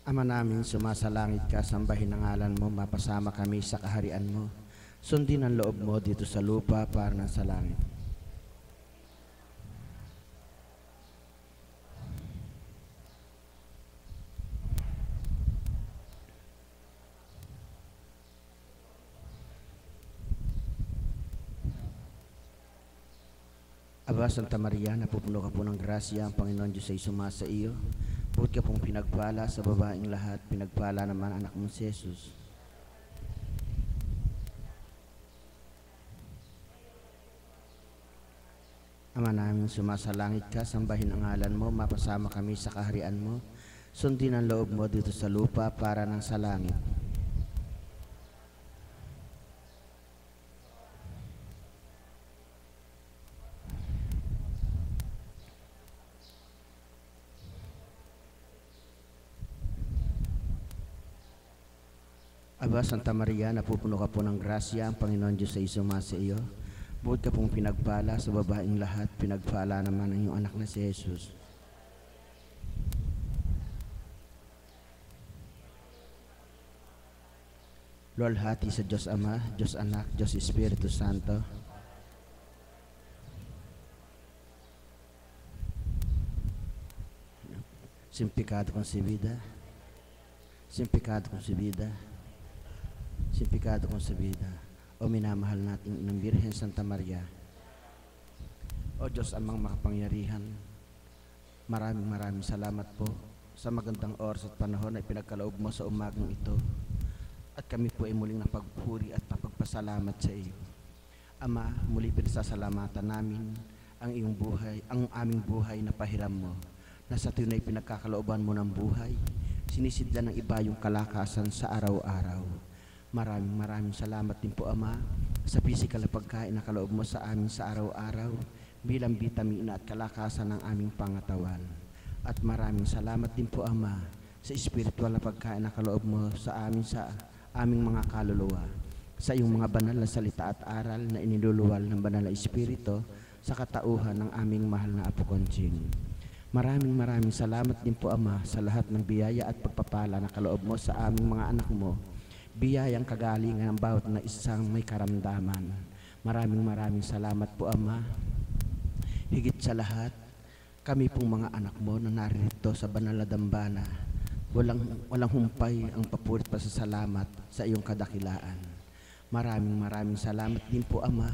Ama namin, sumasalangit ka, sambahin ang ngalan mo, mapasama kami sa kaharian mo. Sundin ang loob mo dito sa lupa para sa langit. Aba, Santa Maria, napupuno ka po ng grasya, ang Panginoon Diyos ay sumasa iyo. Bukod ka pong pinagpala sa babaeng lahat, pinagpala naman anak mong si Jesus. Ama namin, sumasalangit ka, sambahin ang ngalan mo, mapasama kami sa kaharian mo. Sundin ang loob mo dito sa lupa para nang sa langit. Aba, Santa Maria, napupuno ka po ng grasya, ang Panginoon Diyos ay sumasa iyo. Bukod ka pong pinagpala sa babaeng lahat, pinagpala naman ang iyong anak na si Jesus. Luwalhati sa Diyos Ama, Diyos Anak, Diyos Espiritu Santo. Sin pecado concebida, sin pecado concebida, sin pecado concebida. O minamahal nating Inang Birhen Santa Maria, o Diyos amang makapangyarihan, maraming salamat po sa magandang oras at panahon na ipinagkaloob mo sa umagang ito. At kami po ay muling napagpuri at napagpasalamat sa iyo. Ama, muli pinasasalamatan namin ang iyong buhay, ang aming buhay na pahiram mo, na sa tunay pinagkakalooban mo ng buhay, sinisidlan ng iba yung kalakasan sa araw-araw. Maraming salamat din po, Ama, sa physical na pagkain na kaloob mo sa amin sa araw-araw bilang bitamina at kalakasan ng aming pangatawan. At maraming salamat din po, Ama, sa spiritual na pagkain na kaloob mo sa amin sa aming mga kaluluwa, sa iyong mga banal na salita at aral na iniluluwal ng banal na Espiritu sa katauhan ng aming mahal na Apo Conching. Maraming salamat din po, Ama, sa lahat ng biyaya at pagpapala na kaloob mo sa aming mga anak mo, biyayang kagalingan ng bawat na isang may karamdaman. Maraming salamat po, Ama. Higit sa lahat, kami pong mga anak mo na naririto sa banal na dambana, walang humpay ang papurit pa sa salamat sa iyong kadakilaan. Maraming salamat din po, Ama,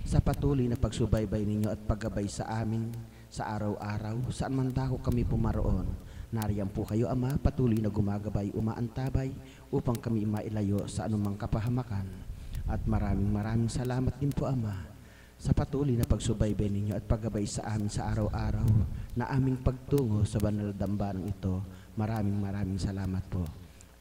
sa patuloy na pagsubaybay ninyo at paggabay sa amin sa araw-araw, saan man dako kami pumaroon. Nariyan po kayo, Ama, patuloy na gumagabay, umaantabay upang kami mailayo sa anumang kapahamakan. At maraming salamat din po, Ama, sa patuloy na pagsubaybay ninyo at paggabay sa amin sa araw-araw na aming pagtungo sa banal na dambanang ito. Maraming salamat po.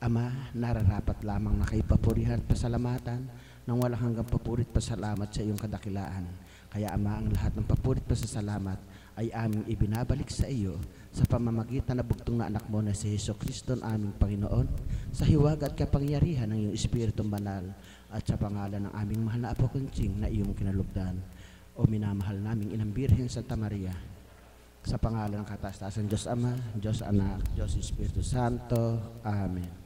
Ama, nararapat lamang na kayo papurihan at pasalamatan nang walang hanggang papurit pasalamat sa iyong kadakilaan. Kaya, Ama, ang lahat ng papurit pasasalamat ay aming ibinabalik sa iyo sa pamamagitan na bugtong na anak mo na si Jesucristo, aming Panginoon, sa hiwaga at kapangyarihan ng iyong Espiritong Banal at sa pangalan ng aming mahal na Apo Conching na iyong kinalugdan. O minamahal naming Inang Birhen Santa Maria, sa pangalan ng kataas-taasan Diyos Ama, Diyos Anak, Diyos Espiritu Santo. Amen.